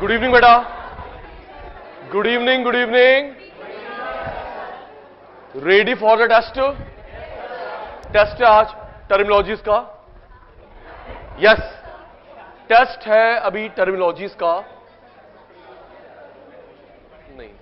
Good evening बेटा। Good evening, good evening. Ready for the test? Test है आज terminologies का। यस, टेस्ट है अभी टर्मिनोलॉजीज का। नहीं,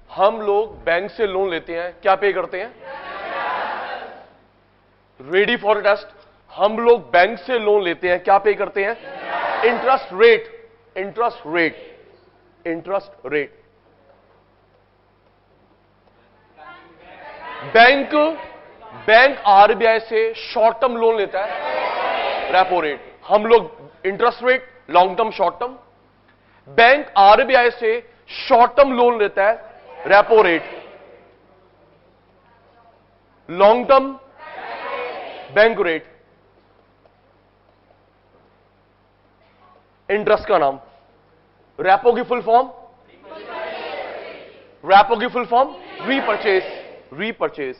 हम लोग बैंक से लोन लेते हैं, क्या पे करते हैं? Ready for test. हम लोग बैंक से लोन लेते हैं, क्या पे करते हैं? Interest rate, interest rate, interest rate. Bank RBI से शॉर्ट टर्म लोन लेता है, रेपो रेट। हम लोग interest rate, long term, short term. Bank RBI से शॉर्ट टर्म लोन लेता है, repo rate. Long term, bank rate. Interest का नाम, रेपो की फुल फॉर्म, रेपो की full form repurchase, repurchase.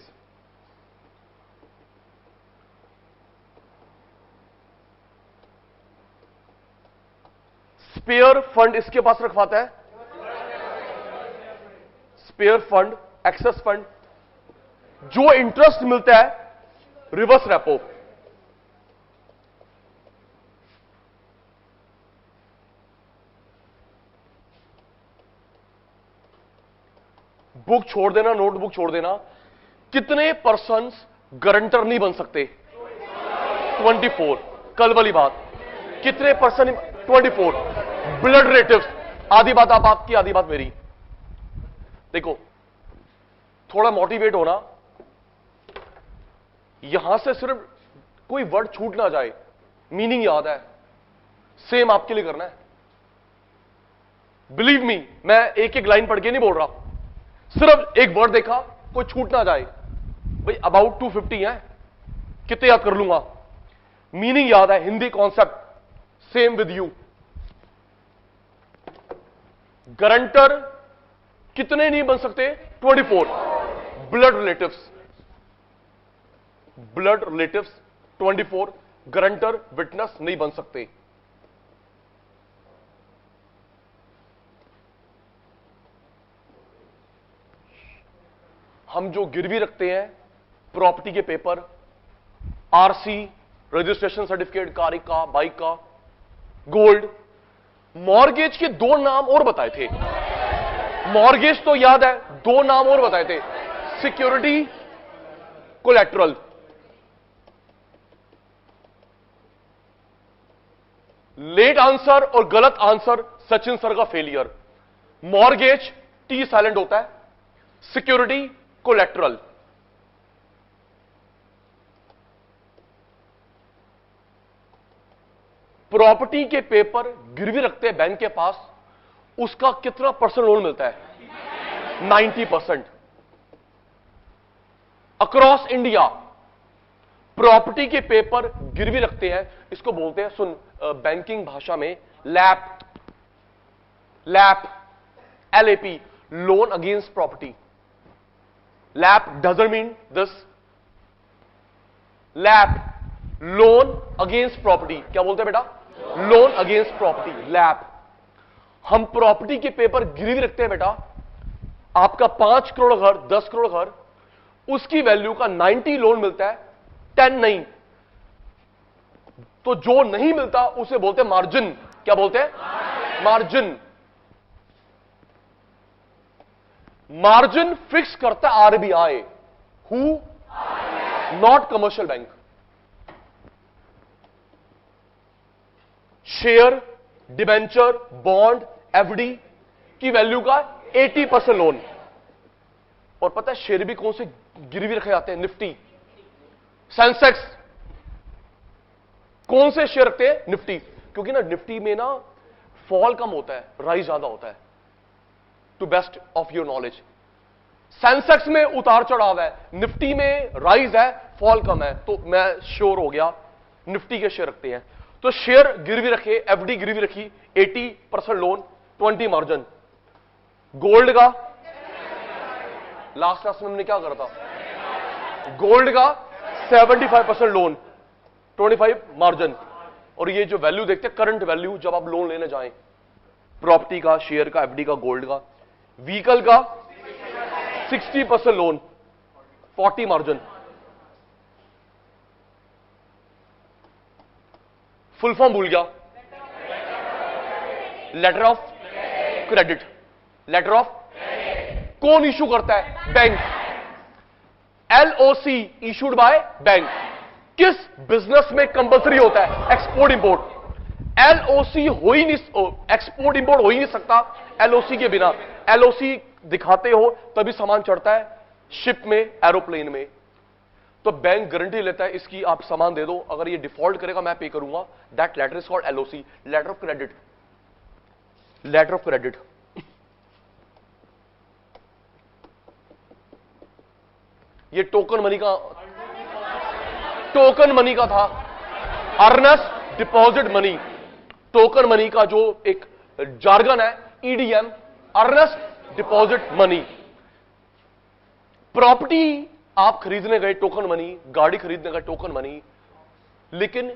Spare fund इसके पास रखवाता है, स्पेयर फंड, एक्सेस फंड। जो इंटरेस्ट मिलता है रिवर्स रेपो। बुक छोड़ देना, नोटबुक छोड़ देना। कितने पर्सन्स गारंटर नहीं बन सकते? 24। कल वाली बात, कितने पर्सन? 24। Blood relatives. आधी बात आप आपकी, आधी बात मेरी। देखो, थोड़ा मोटिवेट होना। यहां से सिर्फ कोई वर्ड छूट ना जाए, मीनिंग याद है, सेम आपके लिए करना है। बिलीव मी, मैं एक एक लाइन पढ़ के नहीं बोल रहा, सिर्फ एक वर्ड देखा, कोई छूट ना जाए। भाई अबाउट 250 है, कितने याद कर लूंगा, मीनिंग याद है, Hindi concept same with you. Guarantor कितने नहीं बन सकते? 24। Blood relatives, blood relatives 24। Guarantor, witness नहीं बन सकते। हम जो गिरवी रखते हैं, प्रॉपर्टी के paper, RC, registration certificate, car का, बाइक का, गोल्ड। मॉर्गेज के दो नाम और बताए थे। मॉर्गेज तो याद है, दो नाम और बताए थे, सिक्योरिटी, कोलैटरल। लेट आंसर और गलत आंसर सचिन सर का फेलियर। मॉर्गेज टी साइलेंट होता है, सिक्योरिटी, कोलैटरल। प्रॉपर्टी के पेपर गिरवी रखते हैं बैंक के पास, उसका कितना परसेंट लोन मिलता है? 90%। अक्रॉस इंडिया प्रॉपर्टी के पेपर गिरवी रखते हैं, इसको बोलते हैं, सुन बैंकिंग भाषा में, lap, lap, LAP, loan against property. Lap doesn't mean this. Lap, loan against property. क्या बोलते हैं बेटा? Loan against property, lap. हम प्रॉपर्टी के पेपर गिरवी रखते हैं बेटा। आपका 5 करोड़ घर, 10 करोड़ घर, उसकी वैल्यू का 90 लोन मिलता है, 10 नहीं। तो जो नहीं मिलता उसे बोलते हैं मार्जिन। क्या बोलते हैं? मार्जिन। मार्जिन फिक्स करता है RBI. Who? Not commercial bank. Share, debenture, bond, FD की वैल्यू का 80% लोन। और पता है शेयर भी कौन से गिरवी रखे जाते हैं? Nifty, Sensex. कौन से शेयर रखते हैं? निफ्टी। क्योंकि ना निफ्टी में ना फॉल कम होता है, राइज ज्यादा होता है, to best of your knowledge. Sensex में उतार चढ़ाव है, निफ्टी में राइज है, फॉल कम है। तो मैं श्योर हो गया निफ्टी के शेयर रखते हैं। तो शेयर गिरवी रखे, एफडी गिरवी रखी, 80% लोन, 20 मार्जिन। गोल्ड का लास्ट क्लास में हमने क्या करा था, गोल्ड का 75% लोन, 25 मार्जिन। और ये जो वैल्यू देखते हैं करंट वैल्यू जब आप लोन लेने जाएं, प्रॉपर्टी का, शेयर का, एफडी का, गोल्ड का। व्हीकल का 60% लोन, 40 मार्जिन। फुल फॉर्म भूल गया, letter of credit. Letter of कौन इशू करता है, bank. LOC issued by bank. किस बिजनेस में कंपल्सरी होता है, एक्सपोर्ट इंपोर्ट। एलओसी हो ही नहीं, एक्सपोर्ट इंपोर्ट हो ही नहीं सकता एलओसी के बिना। एलओसी दिखाते हो तभी सामान चढ़ता है शिप में, एरोप्लेन में। तो बैंक गारंटी लेता है इसकी, आप सामान दे दो, अगर ये डिफॉल्ट करेगा मैं पे करूंगा। That letter is called LOC, letter of credit. Letter of credit. ये टोकन मनी का था, earnest deposit money. Token money का जो एक जार्गन है, EDM, earnest deposit money. Property आप खरीदने गए, टोकन मनी। गाड़ी खरीदने गए, टोकन मनी। लेकिन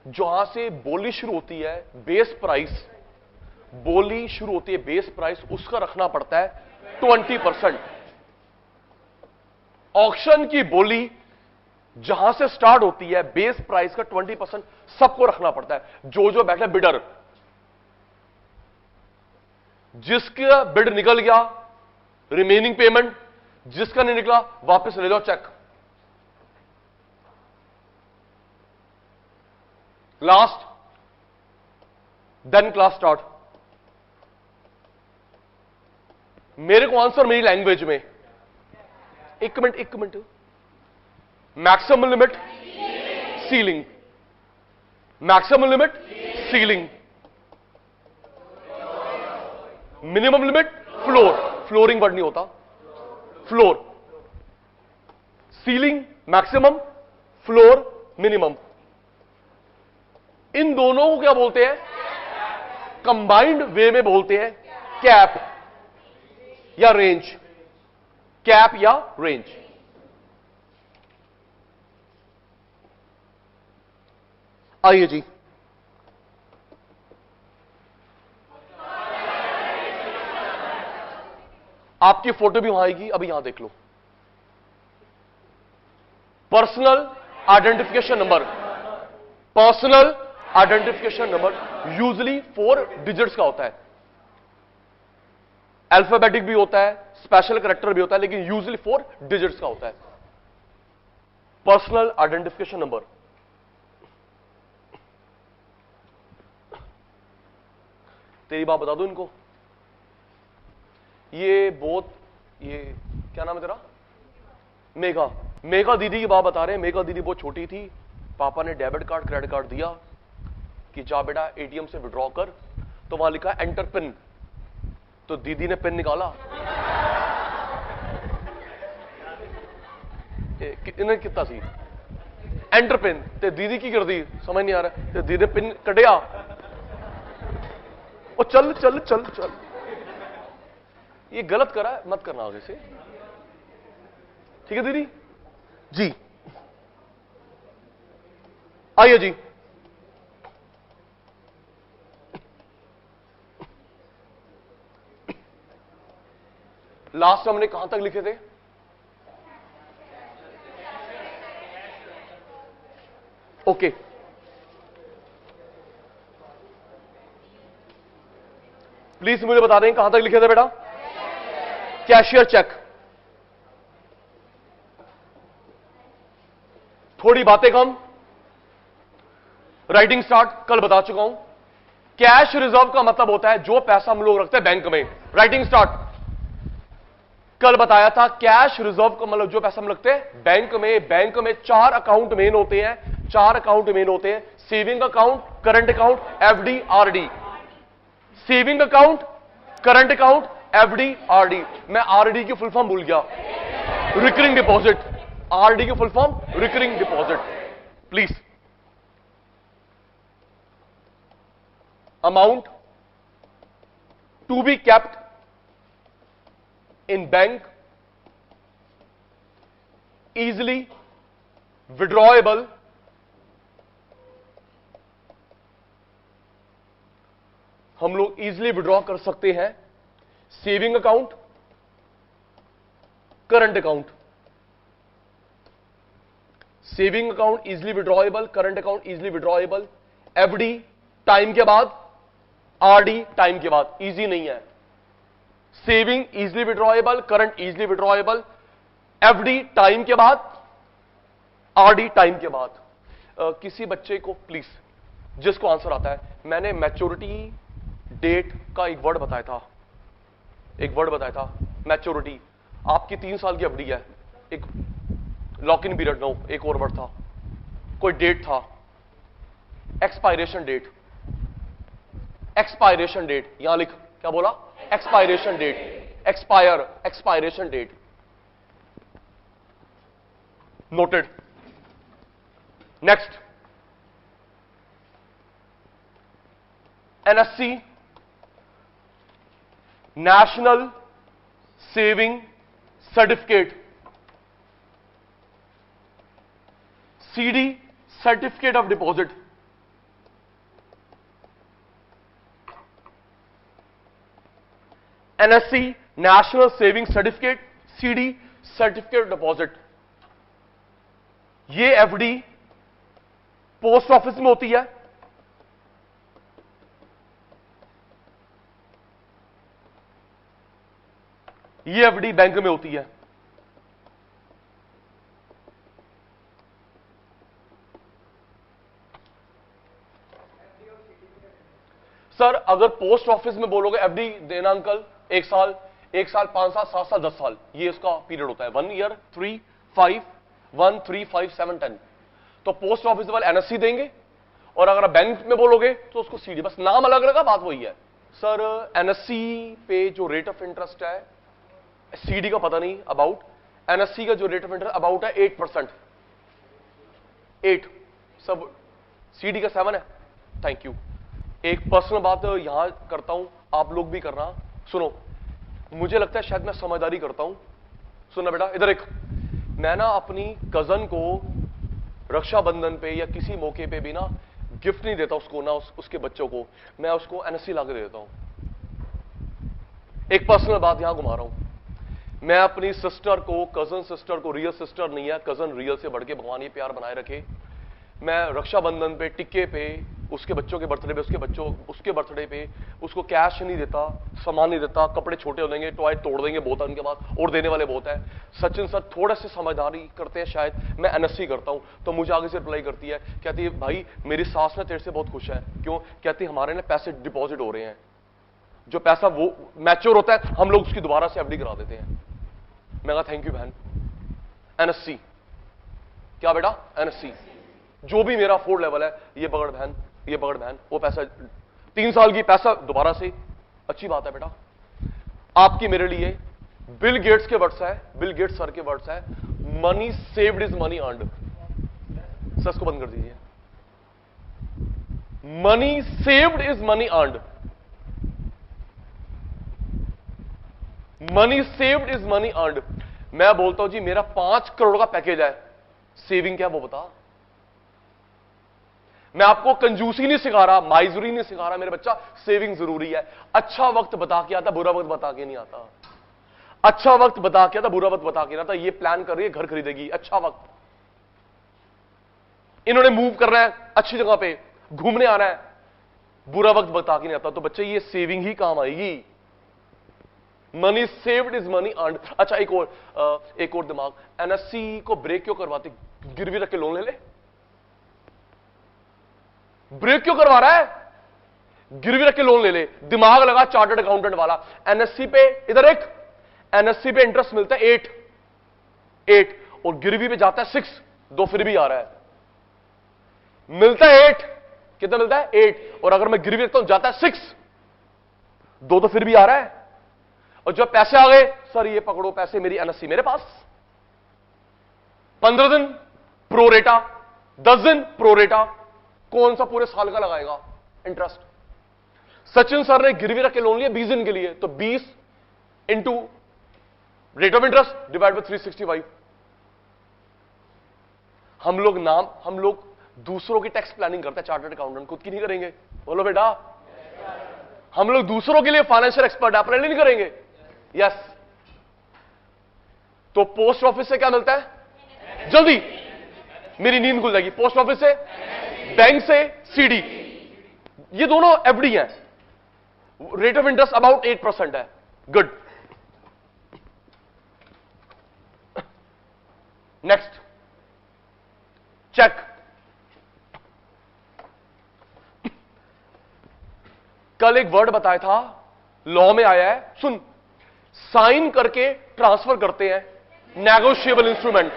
जहां से बोली शुरू होती है, बेस प्राइस, बोली शुरू होती है बेस प्राइस, उसका रखना पड़ता है 20%। ऑक्शन की बोली जहां से स्टार्ट होती है, बेस प्राइस का 20% सबको रखना पड़ता है। जो बैठा बिडर, जिसका बिड निकल गया रिमेनिंग पेमेंट, जिसका नहीं निकला वापस ले लो check. Last, then class start. मेरे को आंसर मेरी लैंग्वेज में। एक minute. Maximum limit, ceiling. Maximum limit, ceiling. Minimum limit, floor. Flooring word नहीं होता, floor. Ceiling, maximum, floor, minimum. इन दोनों को क्या बोलते हैं, कंबाइंड वे में बोलते हैं कैप या रेंज। कैप या रेंज। आइए जी, आपकी फोटो भी वहां आएगी, अभी यहां देख लो। Personal identification number. Personal identification number usually 4 digits का होता है। अल्फाबेटिक भी होता है, स्पेशल कैरेक्टर भी होता है, लेकिन यूजली 4 डिजिट्स का होता है पर्सनल आइडेंटिफिकेशन नंबर। तेरी बात बता दो इनको। ये क्या नाम है तेरा, मेघा। मेघा दीदी की बात बता रहे हैं। मेघा दीदी बहुत छोटी थी, पापा ने डेबिट कार्ड क्रेडिट कार्ड दिया कि जा बेटा एटीएम से विड्रॉ कर, तो वहां लिखा एंटर पिन। तो दीदी ने पिन निकाला, इन्हें कितना सी एंटर पिन, ते दीदी की कर दी, समझ नहीं आ रहा, ते दीदी ने पिन कटिया और चल चल चल चल। ये गलत करा है, मत करना आगे से, ठीक है दीदी जी। आइए जी, लास्ट हमने कहां तक लिखे थे, ओके। प्लीज मुझे बता दें कहां तक लिखे थे बेटा। Cashier cheque. थोड़ी बातें कम, राइटिंग स्टार्ट। कल बता चुका हूं, कैश रिजर्व का मतलब होता है जो पैसा हम लोग रखते हैं बैंक में। Writing start. कल बताया था कैश रिजर्व का मतलब जो पैसा हम रखते हैं बैंक में। बैंक में 4 अकाउंट मेन होते हैं, 4 अकाउंट मेन होते हैं। Saving account, current account, FD, RD. Saving account, current account, FD, RD. मैं आरडी की फुल फॉर्म भूल गया, रिकरिंग डिपॉजिट। आरडी की full form recurring deposit. Please, amount, to be kept in bank, easily withdrawable, हम लोग easily withdraw कर सकते हैं saving account, current account. Saving account easily withdrawable, current account easily withdrawable, FD time के बाद, RD time के बाद। Easy नहीं है। Saving easily withdrawable, current easily withdrawable, FD time के बाद, आरडी टाइम के बाद। किसी बच्चे को प्लीज, जिसको आंसर आता है, मैंने मैच्योरिटी डेट का एक वर्ड बताया था, मैच्योरिटी। आपकी 3 साल की एफडी है, एक लॉक इन पीरियड, नो, एक और वर्ड था, कोई डेट था, एक्सपायरेशन डेट। यहां लिख, क्या बोला? Expiration date, expiration date. Noted. Next, NSC, national saving certificate, CD, certificate of deposit. NSC, national saving certificate, CD, certificate of deposit. ये एफडी पोस्ट ऑफिस में होती है, ये एफडी बैंक में होती है। सर अगर पोस्ट ऑफिस में बोलोगे एफडी देना अंकल 1 साल, 1 साल, 5 साल, 7 साल, 10 साल, ये इसका पीरियड होता है। 1 ईयर, 3, 5, 1, 3, 5, 7, 10। तो पोस्ट ऑफिस वाले एनएससी देंगे, और अगर आप बैंक में बोलोगे तो उसको सीडी, बस नाम अलग अलग, बात वही है। सर एनएससी पे जो रेट ऑफ इंटरेस्ट है, सीडी का पता नहीं अबाउट, एनएससी का जो रेट ऑफ इंटरेस्ट अबाउट है 8%। 8 सब, सीडी का 7 है। Thank you. एक पर्सनल बात यहां करता हूं, आप लोग भी करना। सुनो, मुझे लगता है शायद मैं समझदारी करता हूं। सुनना बेटा, इधर एक, मैं ना अपनी कजन को रक्षाबंधन पे या किसी मौके पे भी ना गिफ्ट नहीं देता उसको, ना उसके बच्चों को, मैं उसको एनएससी ला के दे देता हूं। एक पर्सनल बात यहां घुमा रहा हूं, मैं अपनी सिस्टर को, कजन सिस्टर को, रियल सिस्टर नहीं है, कजन रियल से बढ़ के, भगवान ये प्यार बनाए रखे, मैं रक्षाबंधन पे, टिक्के पे, उसके बच्चों के बर्थडे पे, उसके बर्थडे पे उसको कैश नहीं देता, सामान नहीं देता, कपड़े छोटे हो जाएंगे, टॉय तोड़ देंगे बहुत उनके बाद, और देने वाले बहुत है। सचिन सर थोड़ा से समझदारी करते हैं शायद, मैं एनएससी करता हूं। तो मुझे आगे से रिप्लाई करती है, कहती है भाई मेरी सास ना तेरे से बहुत खुश है। क्यों? कहती हमारे ना पैसे डिपॉजिट हो रहे हैं, जो पैसा वो मैच्योर होता है हम लोग उसकी दोबारा से एफडी करा देते हैं। मैं कहा थैंक यू बहन। एनएससी क्या बेटा? एनएससी। जो भी मेरा 4 लेवल है, ये पकड़ बहन, ये पकड़ बहन, वो पैसा 3 साल की पैसा दोबारा से। अच्छी बात है बेटा। आपकी मेरे लिए बिल गेट्स के वर्ड्स है, बिल गेट्स सर के वर्ड्स है, money saved is money earned. Sir इसको बंद कर दीजिए। Money saved is money earned. Money saved is money earned. मैं बोलता हूं जी मेरा 5 करोड़ का पैकेज है, सेविंग क्या वो बता। मैं आपको कंजूसी नहीं सिखा रहा, माइजूरी नहीं सिखा रहा मेरे बच्चा, सेविंग जरूरी है। अच्छा वक्त बता के आता, बुरा वक्त बता के नहीं आता। अच्छा वक्त बता के आता, बुरा वक्त बता के नहीं आता। ये प्लान कर रही है घर खरीदेगी, अच्छा वक्त, इन्होंने मूव करना है अच्छी जगह पे, घूमने आना है, बुरा वक्त बता के नहीं आता। तो बच्चे ये सेविंग ही काम आएगी। Money saved is money earned. अच्छा एक और दिमाग, एनएससी को ब्रेक क्यों करवाते? गिरवी रख के लोन ले ले। ब्रेक क्यों करवा रहा है? गिरवी रख के लोन ले ले। दिमाग लगा चार्टर्ड अकाउंटेंट वाला। एनएससी पे, इधर एक, एनएससी पे इंटरेस्ट मिलता है 8 और गिरवी पे जाता है 6, 2 फिर भी आ रहा है। मिलता है 8, कितना मिलता है? 8, और अगर मैं गिरवी रखता हूं जाता है 6, 2 तो फिर भी आ रहा है। और जब पैसे आ गए, सर ये पकड़ो पैसे, मेरी एनएससी मेरे पास। 15 दिन प्रोरेटा, 10 दिन प्रोरेटा, कौन सा पूरे साल का लगाएगा इंटरेस्ट? सचिन सर ने गिरवी रख के लोन लिया 20 दिन के लिए, तो 20 into rate of interest divide by 365। हम लोग दूसरों की टैक्स प्लानिंग करते हैं, चार्टर्ड अकाउंटेंट, खुद की नहीं करेंगे। बोलो बेटा, हम लोग दूसरों के लिए फाइनेंशियल एक्सपर्ट, अपने लिए नहीं करेंगे। यस। तो पोस्ट ऑफिस से क्या मिलता है? जल्दी, मेरी नींद खुल जाएगी। पोस्ट ऑफिस से, बैंक से सीडी, ये दोनों एफडी हैं। रेट ऑफ इंटरेस्ट अबाउट 8% है। गुड। Next, check. कल एक वर्ड बताया था, लॉ में आया है, सुन, साइन करके ट्रांसफर करते हैं, नेगोशिएबल इंस्ट्रूमेंट।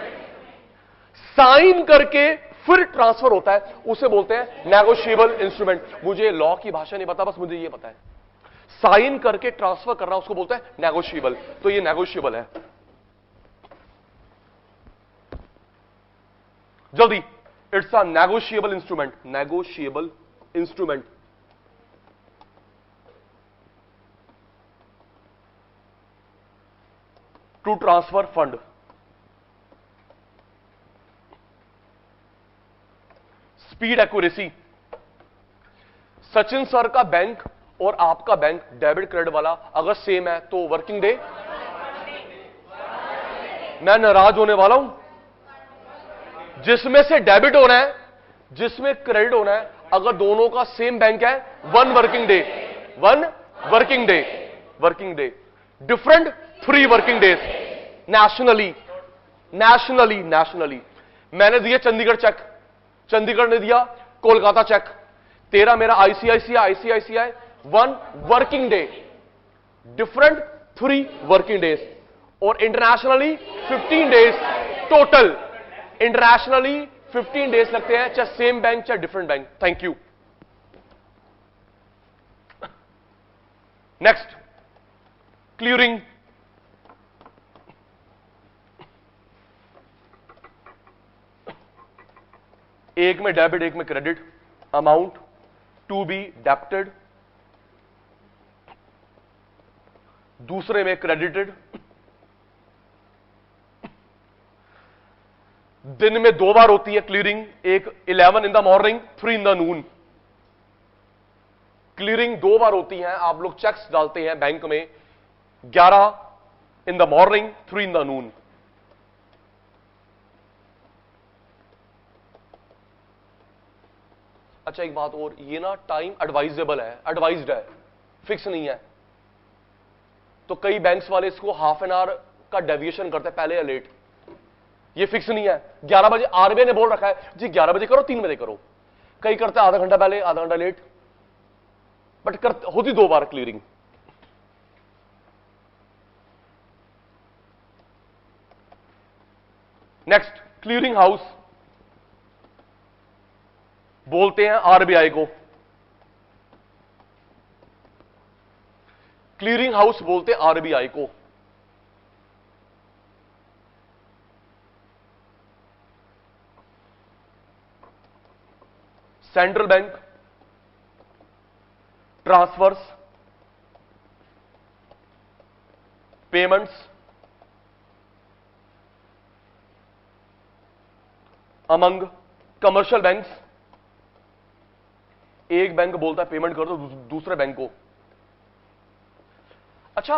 साइन करके फिर ट्रांसफर होता है, उसे बोलते हैं नेगोशिएबल इंस्ट्रूमेंट। मुझे लॉ की भाषा नहीं पता, बस मुझे ये पता है साइन करके ट्रांसफर करना उसको बोलते हैं नेगोशिएबल। तो ये नेगोशिएबल है। जल्दी, it's a negotiable instrument. Negotiable instrument. To transfer fund. Speed, accuracy. Sachin sir का बैंक और आपका बैंक डेबिट क्रेडिट वाला अगर सेम है तो वर्किंग डे। मैं नाराज होने वाला हूं। जिसमें से डेबिट होना है, जिसमें क्रेडिट होना है, अगर दोनों का सेम बैंक है, 1 working day. 1 working day. Working day different 3 working days. Nationally मैंने दिया चंडीगढ़ चेक, चंडीगढ़ ने दिया कोलकाता चेक, तेरा मेरा ICICI 1 working day, different 3 working days. और internationally 15 days total. Internationally 15 days लगते हैं, चाहे सेम बैंक चाहे different bank. Thank you. Next, clearing. एक में डेबिट, एक में credit. Amount to be debited, दूसरे में क्रेडिटेड। दिन में 2 बार होती है क्लियरिंग, एक 11 in the morning, 3 in the Noon. Clearing 2 बार होती है, आप लोग चेक्स डालते हैं बैंक में, 11 in the morning, 3 in the noon. अच्छा, एक बात और, ये ना टाइम एडवाइजेबल है, एडवाइज्ड है, फिक्स नहीं है। तो कई बैंक्स वाले इसको हाफ एन आवर का डेविएशन करते हैं, पहले या लेट। ये फिक्स नहीं है। 11 बजे आरबीआई ने बोल रखा है जी 11 बजे करो, 3 बजे करो। कई करते हैं आधा घंटा पहले, आधा घंटा लेट, बट होती 2 बार क्लियरिंग। नेक्स्ट, क्लियरिंग हाउस बोलते हैं आरबीआई को। क्लियरिंग हाउस बोलते हैं आरबीआई को। Central bank, transfers, payments among commercial banks. एक बैंक बोलता है पेमेंट कर दो दूसरे बैंक को। अच्छा,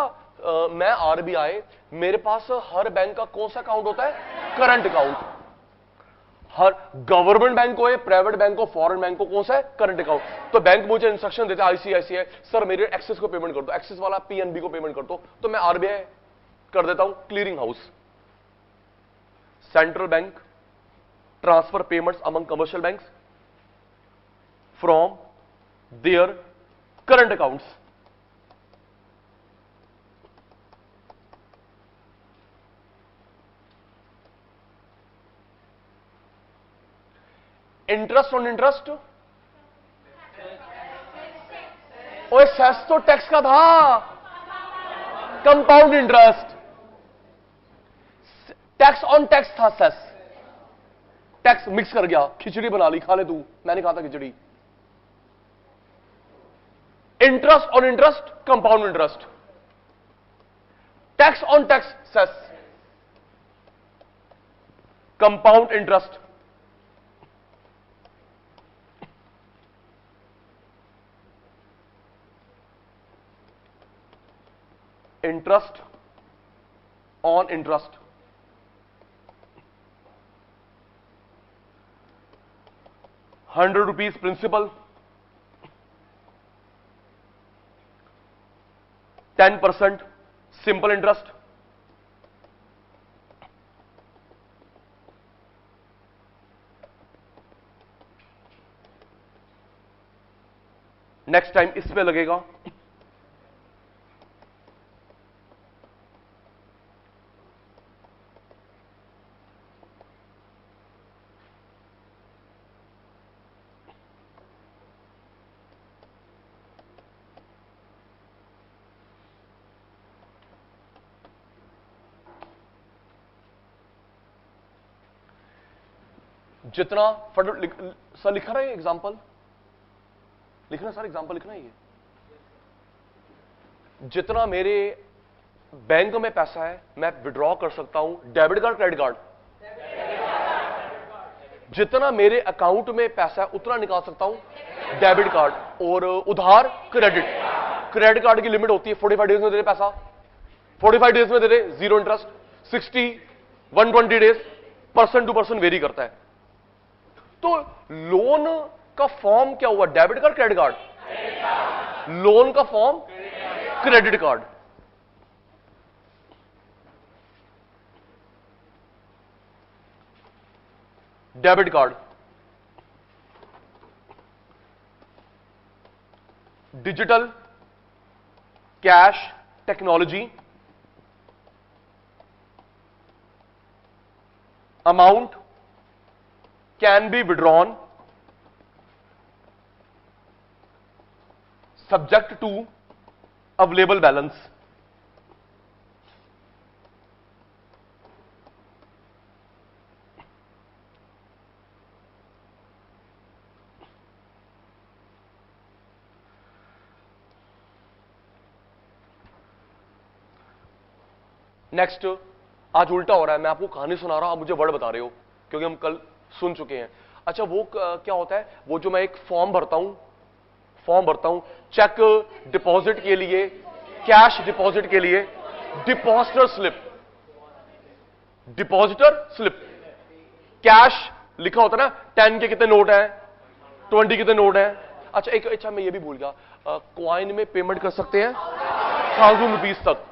मैं आरबीआई, मेरे पास हर बैंक का कौन सा अकाउंट होता है? Current account. हर गवर्नमेंट बैंक हो या प्राइवेट बैंक हो, फॉरेन बैंक हो, कौन सा है? Current account. तो बैंक मुझे इंस्ट्रक्शन देता है आईसीआईसीआई, सर मेरे एक्सेस को पेमेंट कर दो, एक्सेस वाला पीएनबी को पेमेंट कर दो, तो मैं आरबीआई कर देता हूं clearing house. Central bank transfer payments among commercial banks from their current accounts. Interest on interest, ओए सेस तो टैक्स का था, compound interest. Tax on tax था, सेस। टैक्स मिक्स कर गया, खिचड़ी बना ली, खा ले तू, मैंने कहा था खिचड़ी। Interest on interest, compound interest, tax on tax cess, compound interest, interest on interest, ₹100 principal, 10% simple interest, next time इस पे लगेगा जितना सर लिखा रहा है एग्जाम्पल लिखना, सर एग्जाम्पल लिखना है ये, जितना मेरे बैंक में पैसा है मैं विड्रॉ कर सकता हूं, डेबिट कार्ड क्रेडिट कार्ड, जितना मेरे अकाउंट में पैसा है उतना निकाल सकता हूं डेबिट कार्ड, और उधार क्रेडिट कार्ड की लिमिट होती है 45 डेज में दे रहे पैसा, 45 डेज में दे रहे, zero interest, 60, 120 days, person to person vary करता है। तो लोन का फॉर्म क्या हुआ, debit card credit card, loan का form credit card. Debit card, digital cash technology, amount can be withdrawn subject to available balance। Next, आज उल्टा हो रहा है, मैं आपको कहानी सुना रहा हूं, आप मुझे वर्ड बता रहे हो, क्योंकि हम कल सुन चुके हैं। अच्छा, वो क्या होता है, वो जो मैं एक फॉर्म भरता हूं चेक डिपॉजिट के लिए, कैश डिपॉजिट के लिए, डिपॉजिटर स्लिप, कैश लिखा होता है ना, 10 के कितने नोट हैं, 20 कितने नोट हैं। अच्छा मैं ये भी भूल गया, क्वाइन में पेमेंट कर सकते हैं ₹1000 तक,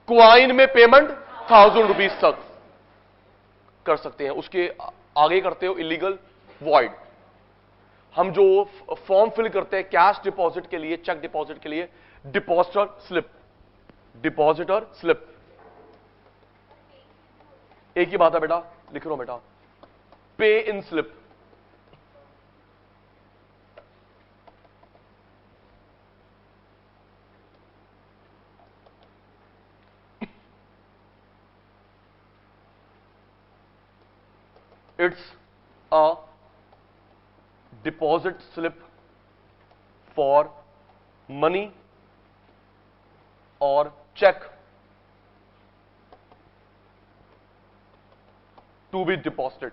क्वाइन में पेमेंट ₹1000 तक कर सकते हैं। उसके आगे करते हो इलीगल वॉइड। हम जो फॉर्म फिल करते हैं कैश डिपॉजिट के लिए, चेक डिपॉजिट के लिए, डिपॉजिटर स्लिप, एक ही बात है बेटा, लिख रहा हूं बेटा, पे इन slip, it's a deposit slip for money or check to be deposited।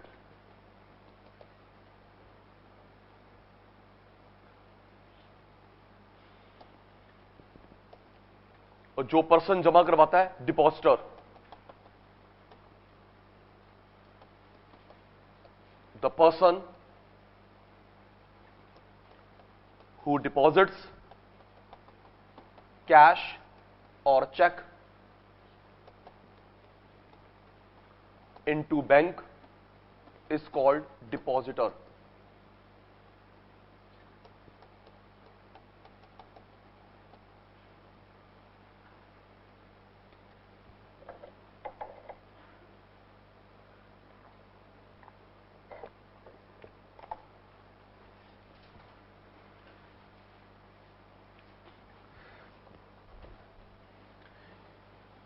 और जो पर्सन जमा करवाता है depositor, the person who deposits cash or check into bank is called depositor।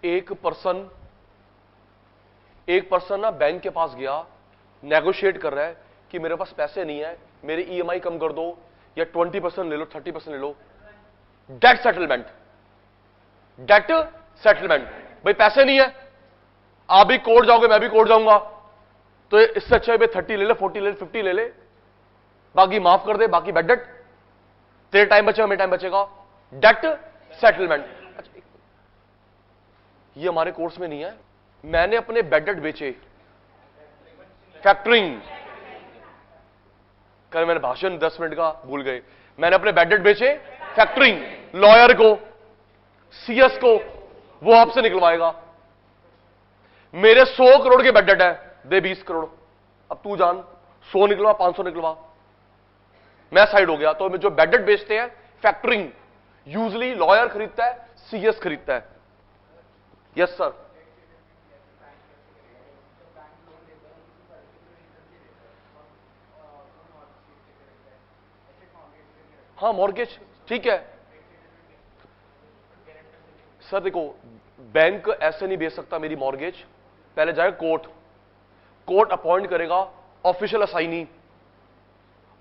एक पर्सन ना बैंक के पास गया, नेगोशिएट कर रहा है कि मेरे पास पैसे नहीं है, मेरी ईएमआई कम कर दो, या 20% ले लो, 30% ले लो। Debt settlement, debt settlement. भाई पैसे नहीं है, आप भी कोर्ट जाओगे, मैं भी कोर्ट जाऊंगा, तो इससे अच्छा है भाई 30 ले ले, 40 ले ले, 50 ले ले, बाकी माफ कर दे, बाकी बैड डेट, तेरे टाइम बचेगा, मेरे टाइम बचेगा, डेट सेटलमेंट। अच्छा, ये हमारे कोर्स में नहीं है। मैंने अपने बैड डेट बेचे, फैक्टरिंग। कल मैंने भाषण 10 मिनट का भूल गए। मैंने अपने बैड डेट बेचे, फैक्टरिंग, लॉयर को, सीएस को, वो आपसे निकलवाएगा। मेरे 100 करोड़ के बैड डेट है, दे 20 करोड़, अब तू जान, 100 निकलवा, 500 निकलवा, मैं साइड हो गया। तो जो बैड डेट बेचते हैं, फैक्टरिंग, यूजली लॉयर खरीदता है, सीएस खरीदता है। Yes sir. हाँ मॉर्गेज, ठीक है सर। देखो बैंक ऐसे नहीं बेच सकता मेरी मॉर्गेज, पहले जाएगा कोर्ट, कोर्ट अपॉइंट करेगा ऑफिशियल असाइनी,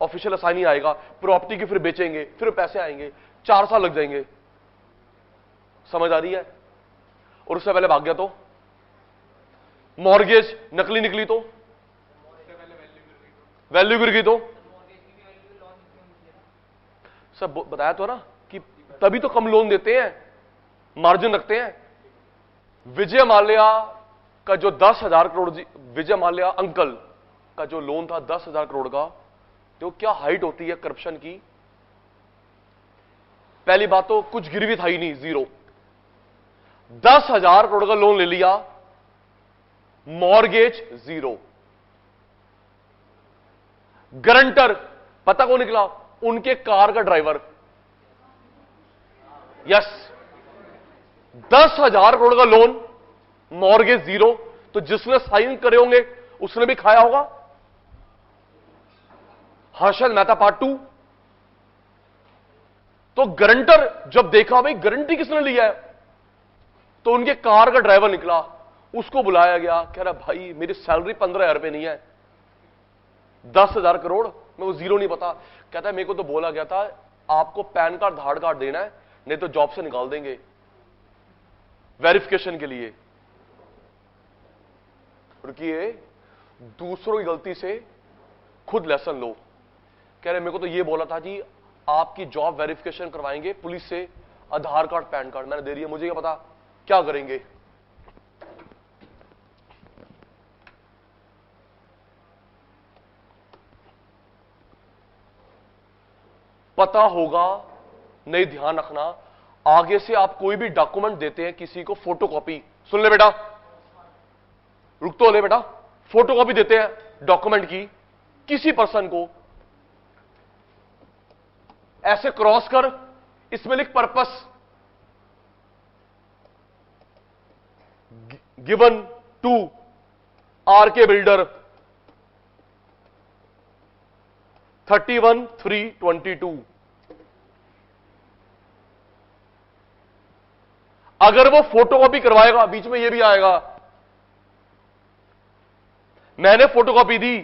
ऑफिशियल असाइनी आएगा, प्रॉपर्टी की फिर बेचेंगे, फिर पैसे आएंगे, 4 साल लग जाएंगे। समझ आ रही है? और उससे पहले भाग गया तो मॉर्गेज नकली निकली तो वैल्यू गिर गई तो सब बताया तो ना कि तभी तो कम लोन देते हैं, मार्जिन रखते हैं। विजय माल्या का जो 10,000 करोड़, विजय माल्या अंकल का जो लोन था 10,000 करोड़ का, तो क्या हाइट होती है करप्शन की। पहली बात तो कुछ गिरवी था ही नहीं, जीरो। 10,000 करोड़ का लोन ले लिया, मॉर्गेज जीरो। गारंटर पता कौन निकला? उनके कार का ड्राइवर। यस, 10,000 करोड़ का लोन, मॉर्गेज जीरो। तो जिसने साइन करे होंगे उसने भी खाया होगा। हर्षद मेहता पार्ट 2। तो गारंटर जब देखा भाई गारंटी किसने लिया है, तो उनके कार का ड्राइवर निकला, उसको बुलाया गया, कह रहा भाई मेरी सैलरी 15,000 रुपए नहीं है, 10,000 करोड़, मैं वो जीरो नहीं पता। कहता है मेरे को तो बोला गया था आपको पैन कार्ड आधार कार्ड देना है, नहीं तो जॉब से निकाल देंगे वेरिफिकेशन के लिए। रुकिए, दूसरों की गलती से खुद लेसन लो। कह रहे मेरे को तो ये बोला था जी आपकी जॉब वेरिफिकेशन करवाएंगे पुलिस से, आधार कार्ड पैन कार्ड मैंने दे दिया, मुझे क्या पता क्या करेंगे। पता होगा नहीं, ध्यान रखना, आगे से आप कोई भी डॉक्यूमेंट देते हैं किसी को, फोटोकॉपी, सुन ले बेटा, रुक तो ले बेटा, फोटोकॉपी देते हैं डॉक्यूमेंट की किसी पर्सन को, ऐसे क्रॉस कर, इसमें लिख purpose given to RK builder 31/3/22। अगर वो फोटोकॉपी करवाएगा, बीच में ये भी आएगा मैंने फोटोकॉपी दी,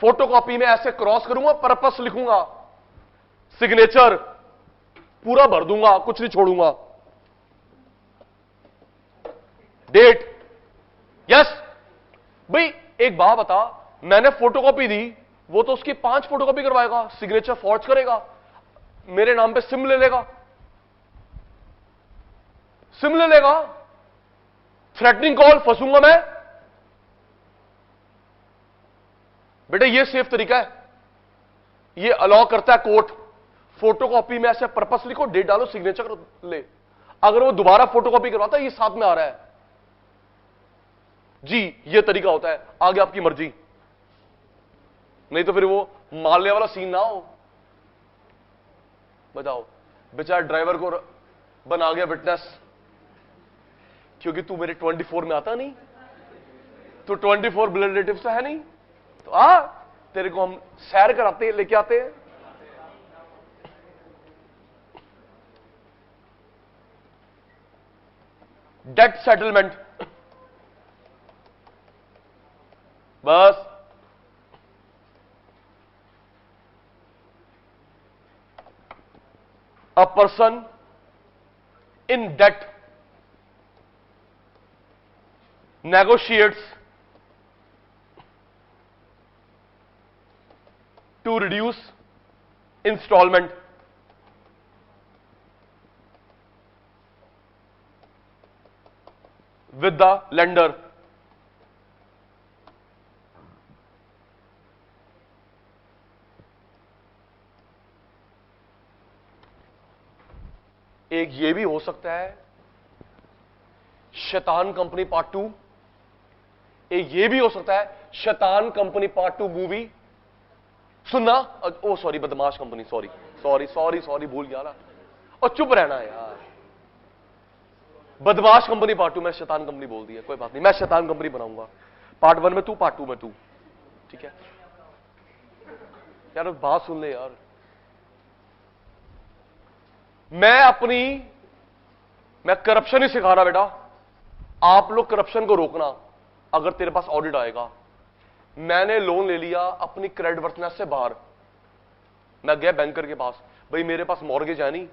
फोटोकॉपी में ऐसे क्रॉस करूंगा, पर्पस लिखूंगा, सिग्नेचर पूरा भर दूंगा, कुछ नहीं छोड़ूंगा, डेट। यस भाई, एक बात बता, मैंने फोटोकॉपी दी, वो तो उसकी 5 फोटोकॉपी करवाएगा, सिग्नेचर फॉर्ज करेगा, मेरे नाम पे सिम ले लेगा, सिम ले लेगा, थ्रेटनिंग कॉल, फंसूंगा मैं। बेटा ये सेफ तरीका है, ये अलाउ करता है कोर्ट। फोटोकॉपी में ऐसे पर्पस लिखो, डेट डालो, सिग्नेचर ले। अगर वो दोबारा फोटोकॉपी करवाता है, ये साथ में आ रहा है जी, ये तरीका होता है, आगे आपकी मर्जी, नहीं तो फिर वो मारने वाला सीन ना हो। बताओ, बेचारा ड्राइवर को बना गया विटनेस, क्योंकि तू मेरे 24 में आता नहीं, तो 24 ब्लड रिलेटिव तो है नहीं, तो आ तेरे को हम सैर कराते हैं, लेके आते हैं। डेट सेटलमेंट, बस A person in debt negotiates to reduce installment with the lender. एक ये भी हो सकता है शैतान कंपनी पार्ट 2, एक ये भी हो सकता है शैतान कंपनी पार्ट 2 मूवी सुनना। ओ सॉरी, बदमाश company, sorry sorry sorry sorry, भूल गया ना। और चुप रहना यार, बदमाश कंपनी पार्ट 2, मैं शैतान कंपनी बोल दिया, कोई बात नहीं, मैं शैतान कंपनी बनाऊंगा। पार्ट 1 में तू, पार्ट 2 में तू, ठीक है यार, बात सुन ले यार। मैं करप्शन ही सिखा रहा बेटा, आप लोग करप्शन को रोकना। अगर तेरे पास ऑडिट आएगा, मैंने लोन ले लिया अपनी क्रेडिट वर्थनेस से बाहर, मैं गया बैंकर के पास, भाई मेरे पास मॉर्गेज है नहीं,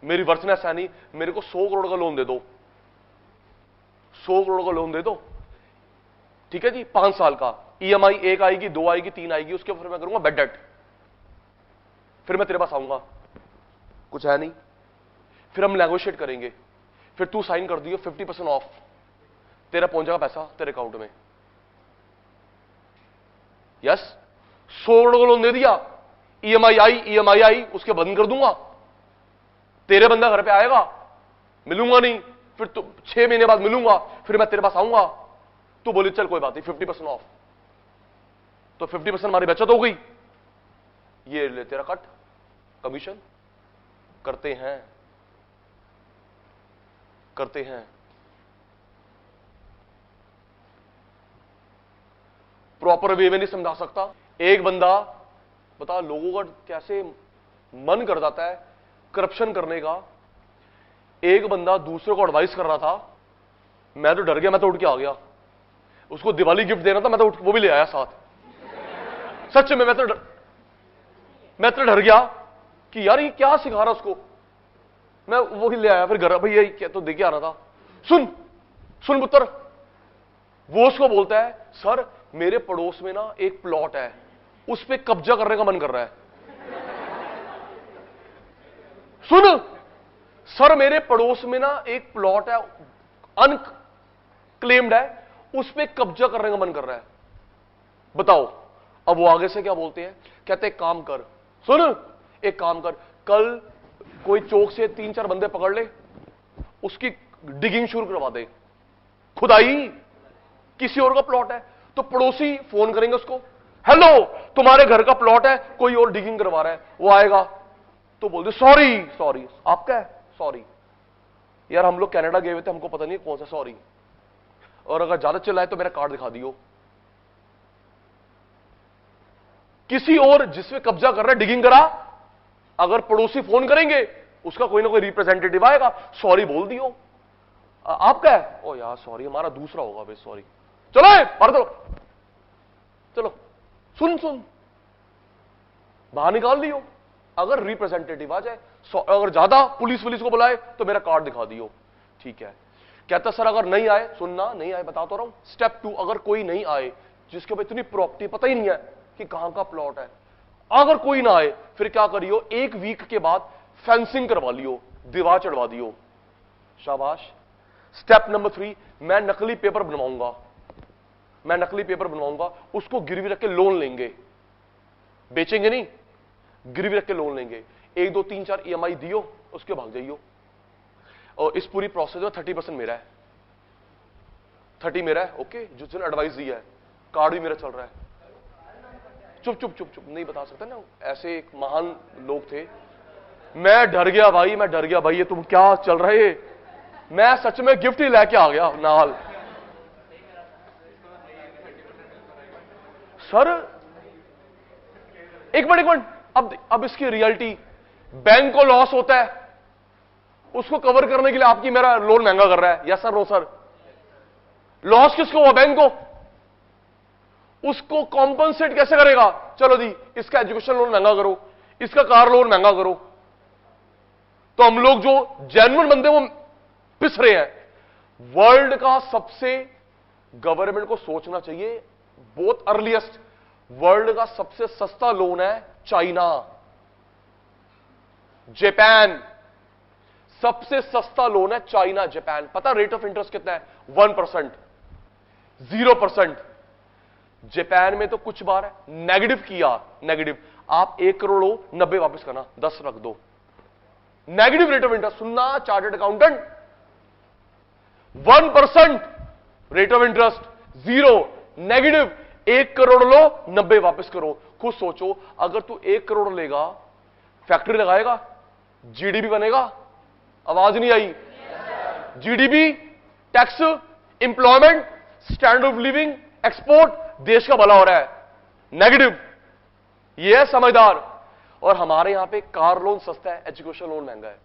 मेरी वर्थनेस है नहीं, मेरे को 100 करोड़ का लोन दे दो, 100 करोड़ का लोन दे दो, ठीक है जी, 5 साल का, ईएमआई 1 आएगी, 2 आएगी, 3 आएगी, उसके ऊपर मैं करूंगा बेड डेट, फिर मैं तेरे पास आऊंगा, कुछ है नहीं, फिर हम नेगोशिएट करेंगे, फिर तू साइन कर दियो 50% ऑफ, तेरा पहुंच जाएगा पैसा तेरे अकाउंट में। यस, 100 करोड़ का लोन दे दिया, ईएमआई आई, उसके बंद कर दूंगा, तेरे बंदा घर पे आएगा, मिलूंगा नहीं, फिर तो 6 महीने बाद मिलूंगा, फिर मैं तेरे पास आऊंगा, तू बोली चल कोई बात नहीं 50% ऑफ, तो 50% हमारी बचत हो गई, ये ले तेरा कट कमीशन। करते हैं प्रॉपर वे में नहीं समझा सकता। एक बंदा बता, लोगों का कैसे मन कर जाता है करप्शन करने का। एक बंदा दूसरों को एडवाइस कर रहा था, मैं तो डर गया, मैं तो उठ के आ गया, उसको दिवाली गिफ्ट देना था, मैं तो वो भी ले आया साथ। सच में मैं तो डर गया कि यार ये क्या सिखा रहा उसको, मैं वो ही ले आया, फिर घर भैया क्या तो देके आ रहा था। सुन पुत्र, वो उसको बोलता है सर मेरे पड़ोस में ना एक प्लॉट है, उस पे कब्जा करने का मन कर रहा है। सुन सर, मेरे पड़ोस में ना एक प्लॉट है, अनक्लेम्ड है, उस पे कब्जा करने का मन कर रहा है, बताओ। अब वो आगे से क्या बोलते हैं, कहते एक काम कर, सुन एक काम कर, कल कोई चौक से 3-4 बंदे पकड़ ले, उसकी डिगिंग शुरू करवा दे, खुदाई, किसी और का प्लॉट है, तो पड़ोसी फोन करेंगे उसको, हेलो तुम्हारे घर का प्लॉट है, कोई और डिगिंग करवा रहा है, वो आएगा तो बोल दे सॉरी आपका है, सॉरी यार हम लोग कनाडा गए हुए थे, हमको पता नहीं कौन सा सॉरी, और अगर ज्यादा चिल्लाए तो मेरा कार्ड दिखा दियो। किसी और जिसमें कब्जा कर रहा है डिगिंग करा, अगर पड़ोसी फोन करेंगे उसका कोई ना कोई रिप्रेजेंटेटिव आएगा, सॉरी बोल दियो, आपका है, ओ यार सॉरी हमारा दूसरा होगा भाई, सॉरी चलो पढ़ दो, चलो सुन बाहर निकाल दियो। अगर रिप्रेजेंटेटिव आ जाए, अगर ज्यादा पुलिस को बुलाए तो मेरा कार्ड दिखा दियो, ठीक है। कहता सर अगर नहीं आए, सुनना नहीं आए बता तो रहा हूं, स्टेप 2, अगर कोई नहीं आए जिसके ऊपर इतनी प्रॉपर्टी पता ही नहीं है कि कहां का प्लॉट है, अगर कोई ना आए फिर क्या करियो, 1 वीक के बाद फेंसिंग करवा लियो, दीवार चढ़वा दियो, शाबाश। स्टेप नंबर 3, मैं नकली पेपर बनवाऊंगा, उसको गिरवी रख के लोन लेंगे, बेचेंगे नहीं, गिरवी रख के लोन लेंगे, 1 2 3 4 ईएमआई दियो, उसके भाग जाइयो। और इस पूरी प्रोसेस में 30% मेरा है, 30 मेरा है, ओके, जिसने एडवाइस दिया है, कार्ड भी मेरा चल रहा है। चुप नहीं बता सकता ना, ऐसे एक महान लोग थे। मैं डर गया भाई, ये तुम क्या चल रहे, मैं सच में गिफ्ट ही लेके आ गया नाल। सर एक मिनट, अब इसकी रियलिटी, बैंक को लॉस होता है, उसको कवर करने के लिए आपकी मेरा लोन महंगा कर रहा है, yes sir no sir, loss किसको हुआ, बैंक को, उसको कॉम्पनसेट कैसे करेगा, चलो जी इसका एजुकेशन लोन महंगा करो, इसका कार लोन महंगा करो, तो हम लोग जो जेन्युइन बंदे वो पिस रहे हैं। वर्ल्ड का सबसे, गवर्नमेंट को सोचना चाहिए, बहुत अर्लीस्ट, वर्ल्ड का सबसे सस्ता लोन है चाइना। जापान, सबसे सस्ता लोन है चाइना, जापान। पता रेट ऑफ इंटरेस्ट कितना है? 1%, 0%। जापान में तो कुछ बार नेगेटिव किया, नेगेटिव। आप 1 करोड़ हो, 90 वापस करना, 10 रख दो। नेगेटिव रेट ऑफ इंटरेस्ट सुनना chartered accountant. 1% rate of interest, 0 negative. 1 crore लो, 90 वापस करो। खुद सोचो, अगर तू 1 करोड़ लेगा, फैक्ट्री लगाएगा, जीडीपी बनेगा? आवाज नहीं आई। GDP, tax, employment, standard of living, export, देश का भला हो रहा है। नेगेटिव। यह है समझदार। और हमारे यहां पे कार लोन सस्ता है, एजुकेशन लोन महंगा है।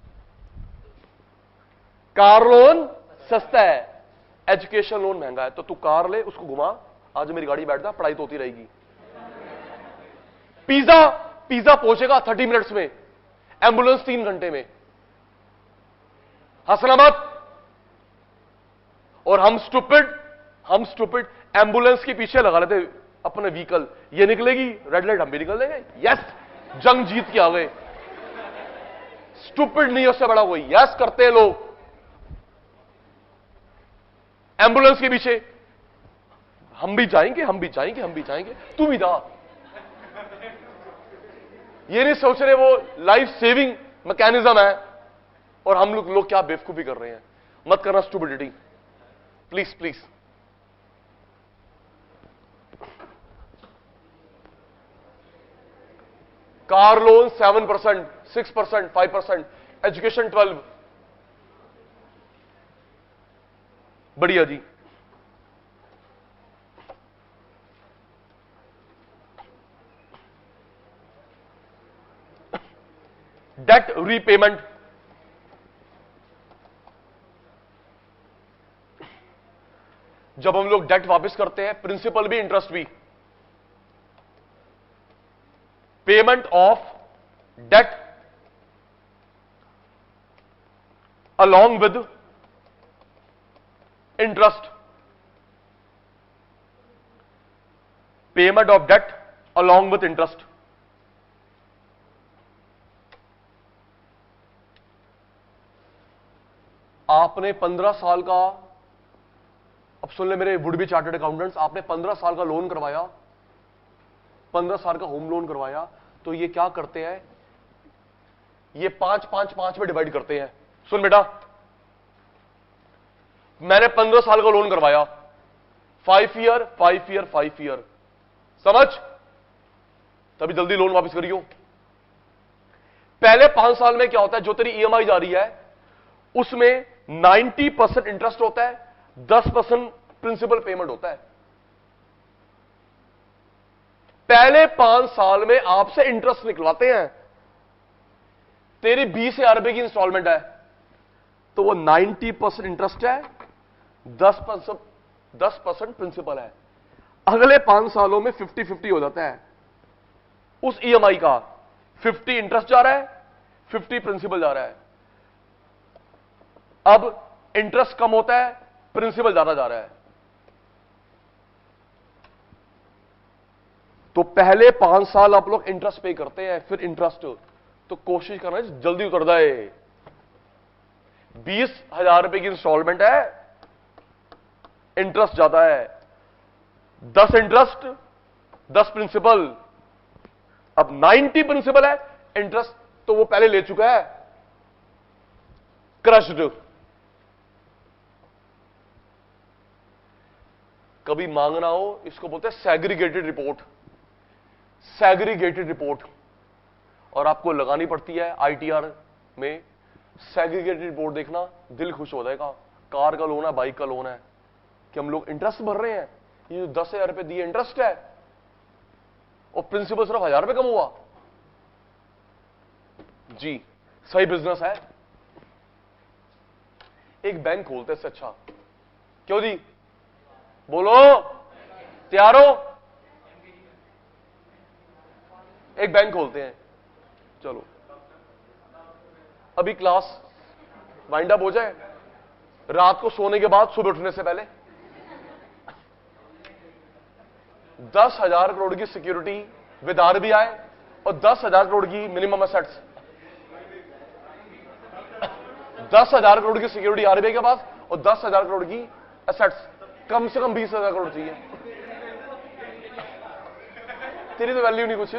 कार लोन सस्ता है, एजुकेशन लोन महंगा है। तो तू कार ले, उसको घुमा, आज मेरी गाड़ी बैठ जा, पढ़ाई तो होती रहेगी। पिज्जा, पिज्जा पहुंचेगा 30 मिनट्स में, एम्बुलेंस 3 घंटे में। हंसना मत। और हम स्टूपिड एम्बुलेंस के पीछे लगा लेते अपने व्हीकल। ये निकलेगी रेड लाइट, हम भी निकल देंगे। यस, जंग जीत के आ गए। स्टूपिड नहीं, उससे बड़ा कोई। यस करते हैं लोग एम्बुलेंस के पीछे। हम भी जाएंगे, हम भी जाएंगे, हम भी जाएंगे, तू भी जा। ये नहीं सोच रहे वो लाइफ सेविंग मैकेनिज्म है। और हम लोग क्या बेवकूफी कर रहे हैं। मत करना stupidity, please please. Car loan 7%, 6%, 5%, education 12। बढ़िया जी। डेट रीपेमेंट, जब हम लोग डेट वापस करते हैं, प्रिंसिपल भी इंटरेस्ट भी। Payment of debt along with interest, payment of debt along with interest। आपने 15 साल का, अब सुन ले मेरे वुड बी चार्टर्ड अकाउंटेंट्स, आपने 15 साल का लोन करवाया, 15 साल का होम लोन करवाया, तो ये क्या करते हैं, ये 5-5-5 में डिवाइड करते हैं। सुन बेटा, मैंने 15 साल का लोन करवाया, 5 ईयर 5 ईयर 5 ईयर, समझ, तभी जल्दी लोन वापस करियो। पहले 5 साल में क्या होता है, जो तेरी ईएमआई जा रही है उसमें 90% इंटरेस्ट होता है, 10% प्रिंसिपल पेमेंट होता है। पहले 5 साल में आपसे इंटरेस्ट निकलवाते हैं। तेरी 20,000 रुपए की इंस्टॉलमेंट है, तो वो 90% इंटरेस्ट है, 10% प्रिंसिपल है। अगले 5 सालों में 50-50 हो जाता है। उस ईएमआई का 50 इंटरेस्ट जा रहा है, 50 प्रिंसिपल जा रहा है। अब इंटरेस्ट कम होता है, प्रिंसिपल ज्यादा जा रहा है। तो पहले 5 साल आप लोग इंटरेस्ट पे करते हैं, फिर इंटरेस्ट, तो कोशिश करना है जल्दी उतर जाए। 20,000 रुपए की इंस्टॉलमेंट है, इंटरेस्ट ज्यादा है, 10 इंटरेस्ट 10 प्रिंसिपल, अब 90 प्रिंसिपल है, इंटरेस्ट तो वो पहले ले चुका है, क्रश्ड। कभी मांगना हो, इसको बोलते हैं सेग्रीगेटेड रिपोर्ट, सेग्रीगेटेड रिपोर्ट, और आपको लगानी पड़ती है आईटीआर में। सेग्रीगेटेड रिपोर्ट देखना, दिल खुश हो जाएगा। कार का लोन है, बाइक का लोन है, कि हम लोग इंटरेस्ट भर रहे हैं, ये जो 10,000 रुपए दिए इंटरेस्ट है, और प्रिंसिपल सिर्फ 1,000 रुपए कम हुआ। जी सही बिजनेस है। एक बैंक खोलते इससे अच्छा, क्यों जी, बोलो, तैयार हो? एक बैंक खोलते हैं, चलो। अभी क्लास वाइंड अप हो जाए, रात को सोने के बाद सुबह उठने से पहले 10,000 करोड़ की सिक्योरिटी विद आरबीआई और 10,000 करोड़ की मिनिमम एसेट्स। 10,000 करोड़ की सिक्योरिटी आरबीआई के पास और 10,000 करोड़ की एसेट्स, कम से कम 20,000 करोड़ चाहिए। तेरी तो वैल्यू नहीं कुछ।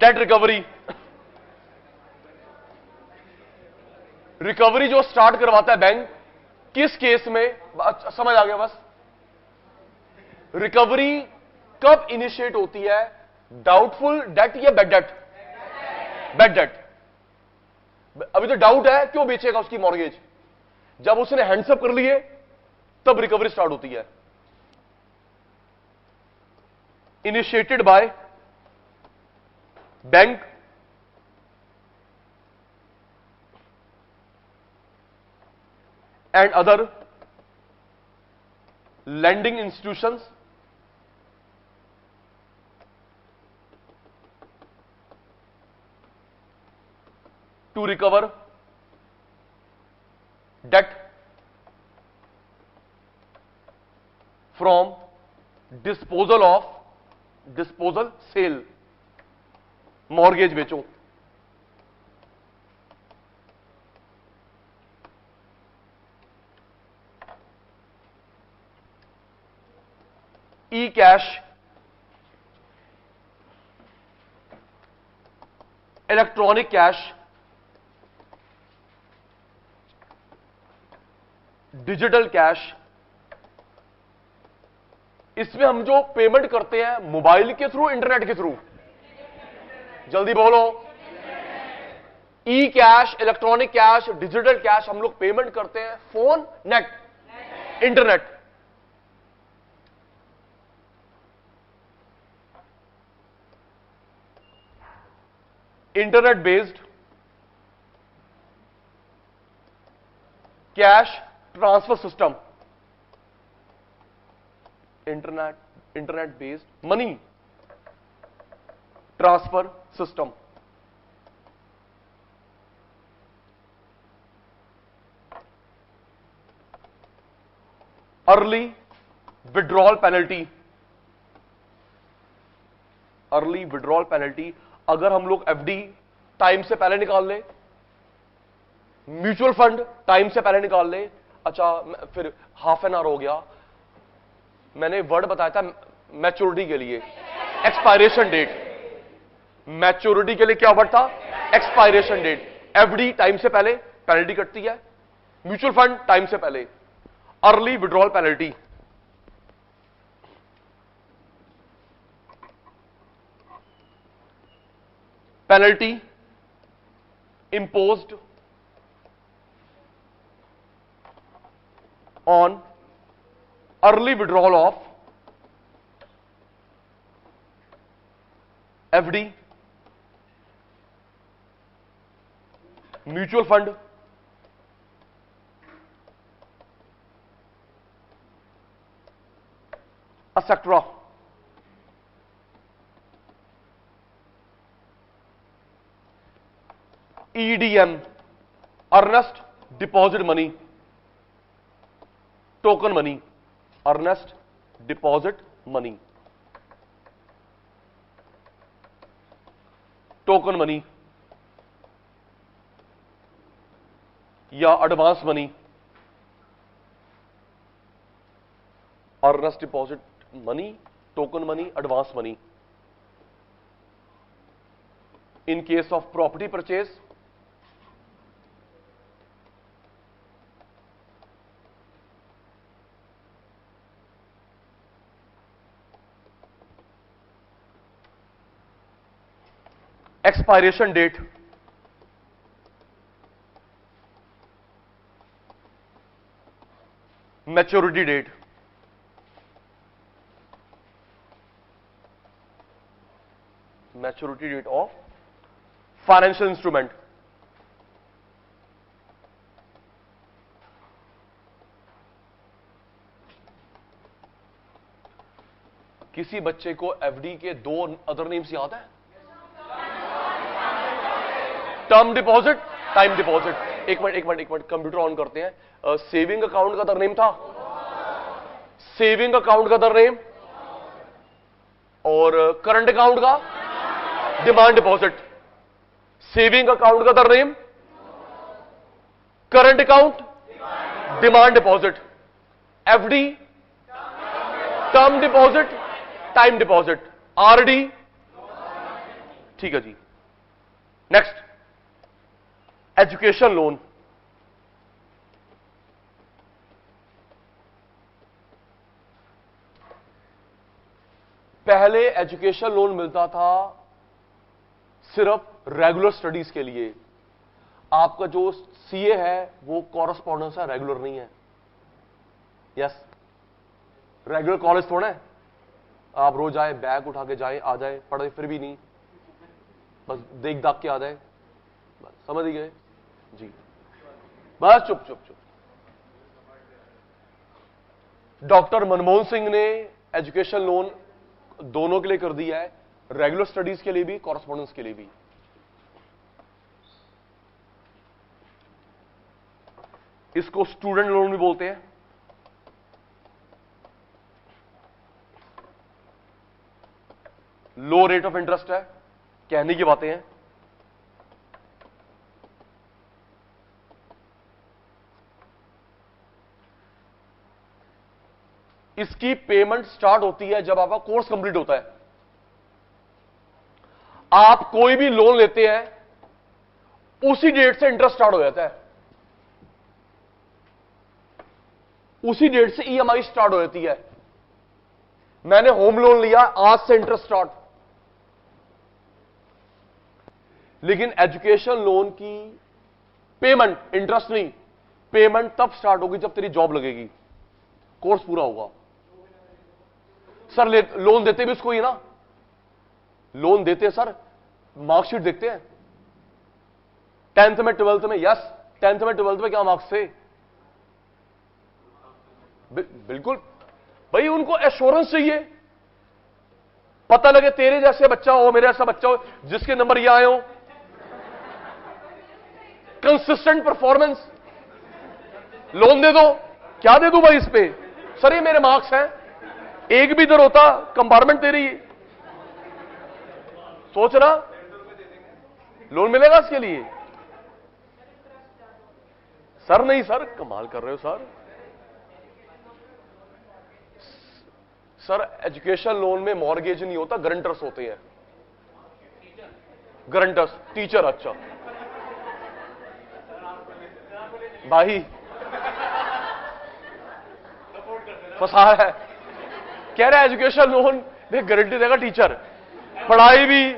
डेट रिकवरी, रिकवरी जो स्टार्ट करवाता है बैंक, किस केस में, समझ आ गया बस। रिकवरी कब इनिशिएट होती है, डाउटफुल डेट या बैड डेट? Bad debt. अभी तो डाउट है, क्यों बेचेगा उसकी मॉर्गेज? जब उसने हैंड्सअप कर लिए तब रिकवरी स्टार्ट होती है। Initiated by bank and other lending institutions to recover debt from disposal sale। Mortgage बेचो। E cash, electronic cash, digital cash, इसमें हम जो पेमेंट करते हैं मोबाइल के थ्रू, इंटरनेट के थ्रू, जल्दी बोलो। E cash, electronic cash, digital cash, हम लोग पेमेंट करते हैं phone, net, internet. Internet based cash transfer system, internet based money transfer system. Early withdrawal penalty, early withdrawal penalty, अगर हम लोग एफडी टाइम से पहले निकाल ले, म्यूचुअल फंड टाइम से पहले निकाल ले, अच्छा फिर हाफ एन आवर हो गया, मैंने वर्ड बताया था मैच्योरिटी के लिए, एक्सपायरेशन डेट। मैच्योरिटी के लिए क्या वर्ड था? Expiration date. एफडी टाइम से पहले पेनल्टी कटती है, म्यूचुअल फंड टाइम से पहले, early withdrawal penalty. penalty imposed on early withdrawal of FD, mutual fund, etc. EDM, earnest deposit money, token money, earnest deposit money, token money या advance money, earnest deposit money, token money, advance money. In case of property purchase, expiration date, maturity date, maturity date of financial instrument, किसी बच्चे को FD के 2 other names याद है? Term deposit, time deposit. एक minute computer on करते हैं। Saving account का अदर नेम था, सेविंग अकाउंट का अदर नेम, और करंट अकाउंट का डिमांड डिपॉजिट। सेविंग अकाउंट का other name, current account, demand deposit. FD, term deposit, time deposit, RD. ठीक है जी। Next, education loan. पहले एजुकेशन लोन मिलता था सिर्फ रेगुलर स्टडीज के लिए। आपका जो सीए है वो कॉरेस्पॉन्डेंस है, रेगुलर नहीं है। यस, रेगुलर कॉलेज थोड़ा है आप रोज आए, बैग उठा के जाए, आ जाए, पढ़े फिर भी नहीं, बस देख दाख के आ जाए, बस समझ ही गए जी। बस चुप चुप चुप। डॉक्टर मनमोहन सिंह ने एजुकेशन लोन दोनों के लिए कर दिया है, रेगुलर स्टडीज के लिए भी, कॉरेस्पॉन्डेंस के लिए भी। इसको स्टूडेंट लोन भी बोलते हैं। लो रेट ऑफ इंटरेस्ट है, कहने की बातें हैं। इसकी पेमेंट स्टार्ट होती है जब आपका कोर्स कंप्लीट होता है। आप कोई भी लोन लेते हैं उसी डेट से इंटरेस्ट स्टार्ट हो जाता है, उसी डेट से ईएमआई स्टार्ट हो जाती है। मैंने होम लोन लिया, आज से इंटरेस्ट स्टार्ट। लेकिन एजुकेशन लोन की पेमेंट, इंटरेस्ट नहीं, पेमेंट तब स्टार्ट होगी जब तेरी जॉब लगेगी, कोर्स पूरा होगा। सर लोन देते भी उसको ही ना, लोन देते सर मार्कशीट देखते हैं 10th में 12th में। यस, 10th में 12th में क्या मार्क्स थे? बिल्कुल भाई, उनको एश्योरेंस चाहिए, पता लगे तेरे जैसे बच्चा हो, मेरे जैसा बच्चा हो, जिसके नंबर ये आए हो, कंसिस्टेंट परफॉर्मेंस। लोन दे दो, क्या दे दूं भाई इस पे? सर ये मेरे मार्क्स हैं, एक भी इधर होता कंपार्टमेंट तेरी। सोच रहा लोन मिलेगा इसके लिए? सर नहीं सर, कमाल कर रहे हो सर। सर एजुकेशन लोन में मॉर्गेज नहीं होता, गारंटर्स होते हैं। Guarantors, teacher. अच्छा भाई फंसा है, कह रहा है एजुकेशन लोन में गारंटी देगा टीचर, पढ़ाई भी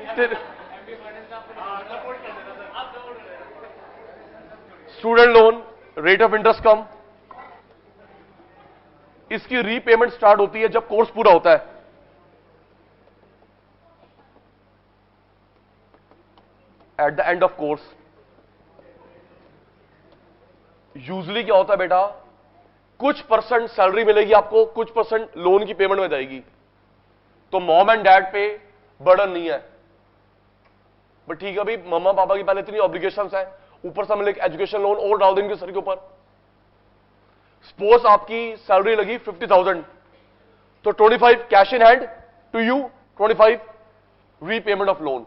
student loan, rate of interest कम। इसकी रीपेमेंट स्टार्ट होती है जब कोर्स पूरा होता है। At the end of course. Usually क्या होता है बेटा, कुछ परसेंट सैलरी मिलेगी आपको, कुछ परसेंट लोन की पेमेंट में जाएगी, तो मॉम एंड डैड पे बर्डन नहीं है। बट ठीक है भाई, मम्मा पापा की पहले इतनी ऑब्लिगेशंस है, ऊपर से हम एक एजुकेशन लोन और डाल देंगे सर के ऊपर। सपोज आपकी सैलरी लगी 50,000, तो 25 cash in hand to you, 25 repayment of loan.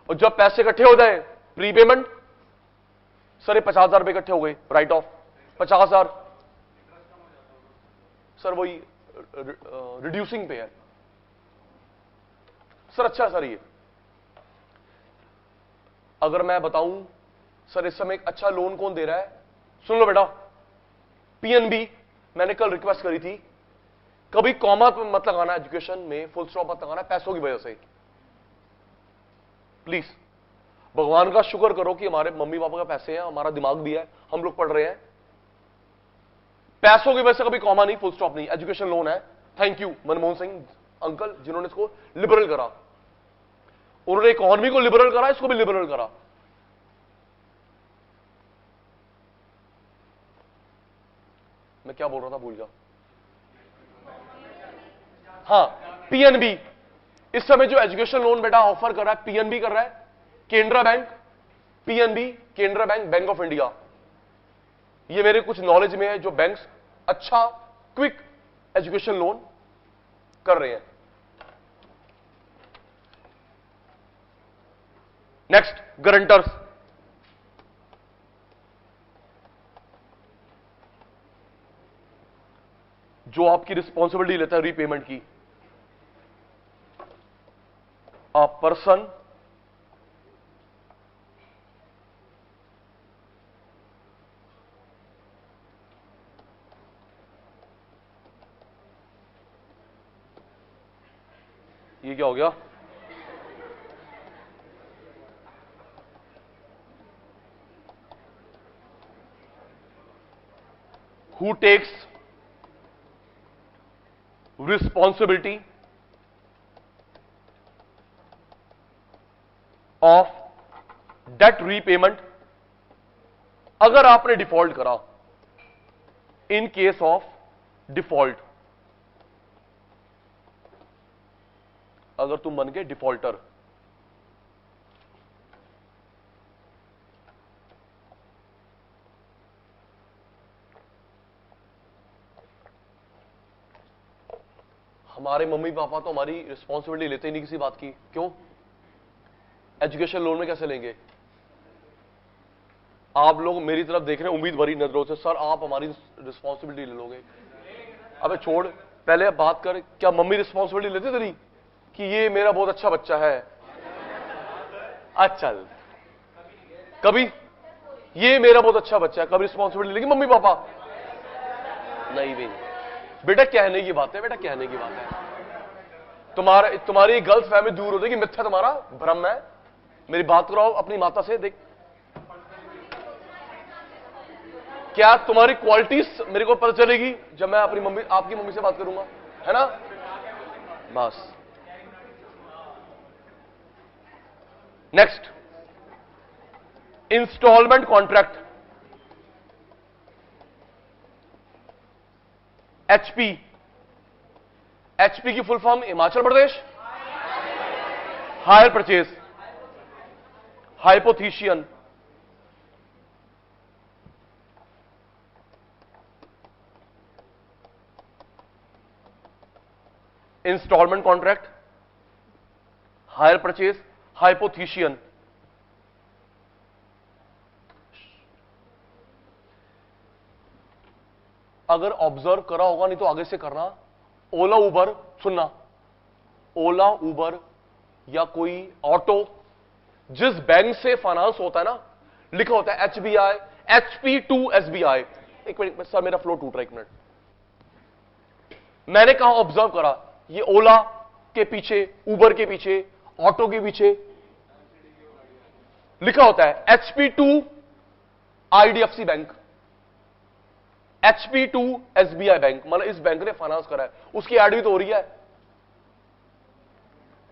और जब पैसे इकट्ठे हो जाए, प्रीपेमेंट, सर ये 50,000 रुपए इकट्ठे हो गए, राइट ऑफ 50,000। सर वही रिड्यूसिंग पे है सर। अच्छा सर, ये अगर मैं बताऊं सर इस समय एक अच्छा लोन कौन दे रहा है, सुन लो बेटा, पीएनबी। मैंने कल रिक्वेस्ट करी थी, कभी कॉमा मत लगाना एजुकेशन में, फुल स्टॉप मत लगाना पैसों की वजह से, प्लीज। भगवान का शुक्र करो कि हमारे मम्मी पापा के पैसे हैं, हमारा दिमाग भी है, हम लोग पढ़ रहे हैं। पैसों की वजह से कभी कॉमा नहीं, फुल स्टॉप नहीं, एजुकेशन लोन है। Thank you Manmohan Singh uncle जिन्होंने इसको लिबरल करा। उन्होंने इकोनॉमी को लिबरल करा, इसको भी लिबरल करा। मैं क्या बोल रहा था, भूल गया। हाँ, पीएनबी इस समय जो एजुकेशन लोन बेटा ऑफर कर रहा है, पीएनबी कर रहा है, Canara bank, PNB, Canara bank, bank of India. ये मेरे कुछ नॉलेज में है जो बैंक्स अच्छा क्विक एजुकेशन लोन कर रहे हैं। Next, guarantors. जो आपकी रिस्पॉन्सिबिलिटी लेता है रीपेमेंट की। अ पर्सन ये क्या हो गया? Who takes responsibility of debt repayment अगर आपने डिफॉल्ट करा, इन केस ऑफ डिफॉल्ट, अगर तुम बन गए डिफॉल्टर। हमारे मम्मी पापा तो हमारी रिस्पॉन्सिबिलिटी लेते ही नहीं किसी बात की। क्यों? एजुकेशन लोन में कैसे लेंगे? आप लोग मेरी तरफ देख रहे हैं उम्मीद भरी नजरों से, सर आप हमारी रिस्पॉन्सिबिलिटी ले लोगे। अबे छोड़, पहले बात कर, क्या मम्मी रिस्पॉन्सिबिलिटी लेती तेरी कि ये मेरा बहुत अच्छा बच्चा है? अच्छा, कभी ये मेरा बहुत अच्छा बच्चा है, कभी रिस्पॉन्सिबिलिटी लेगी मम्मी पापा? नहीं भी नहीं। बेटा कहने की बात है, बेटा कहने की बात है। तुम्हारी गलत फहमी दूर हो जाएगी, मिथ्या तुम्हारा भ्रम है। मेरी बात कराओ अपनी माता से, देख क्या तुम्हारी क्वालिटीज मेरे को पता चलेगी जब मैं अपनी मम्मी, आपकी मम्मी से बात करूंगा, है ना? बस। Next, instalment contract. HP, HP की full form Himachal Pradesh hire purchase, hypothecation, instalment contract, hire purchase, hypothecation. अगर ऑब्जर्व करा होगा, नहीं तो आगे से करना, ओला उबर, सुनना, ओला उबर या कोई ऑटो जिस बैंक से फाइनेंस होता है ना, लिखा होता है एचबीआई, एचपी टू एसबीआई। एक मिनट सर, मेरा फ्लो टूट रहा है, एक मिनट। मैंने कहा ऑब्जर्व करा, ये ओला के पीछे, उबर के पीछे, ऑटो के पीछे लिखा होता है HP to IDFC bank, HP to SBI bank, मतलब इस बैंक ने फाइनेंस करा है। उसकी एड भी तो हो रही है,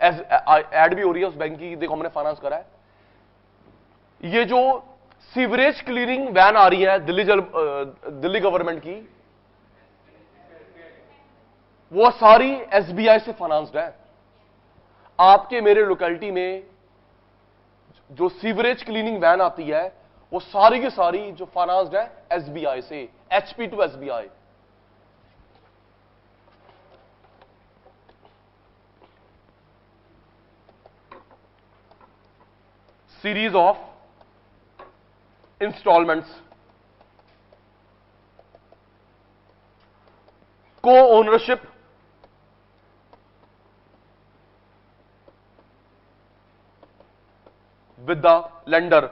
एड भी हो रही है उस बैंक की, देखो हमने फाइनेंस करा है। ये जो सीवरेज क्लीनिंग वैन आ रही है दिल्ली गवर्नमेंट की, वो सारी एसबीआई से फाइनेंस्ड है। आपके मेरे लोकेलिटी में जो सीवरेज क्लीनिंग वैन आती है, वो सारी की सारी जो फाइनेंस्ड है एसबीआई से, HP to SBI. Series of installments, को ओनरशिप, विद द लेंडर।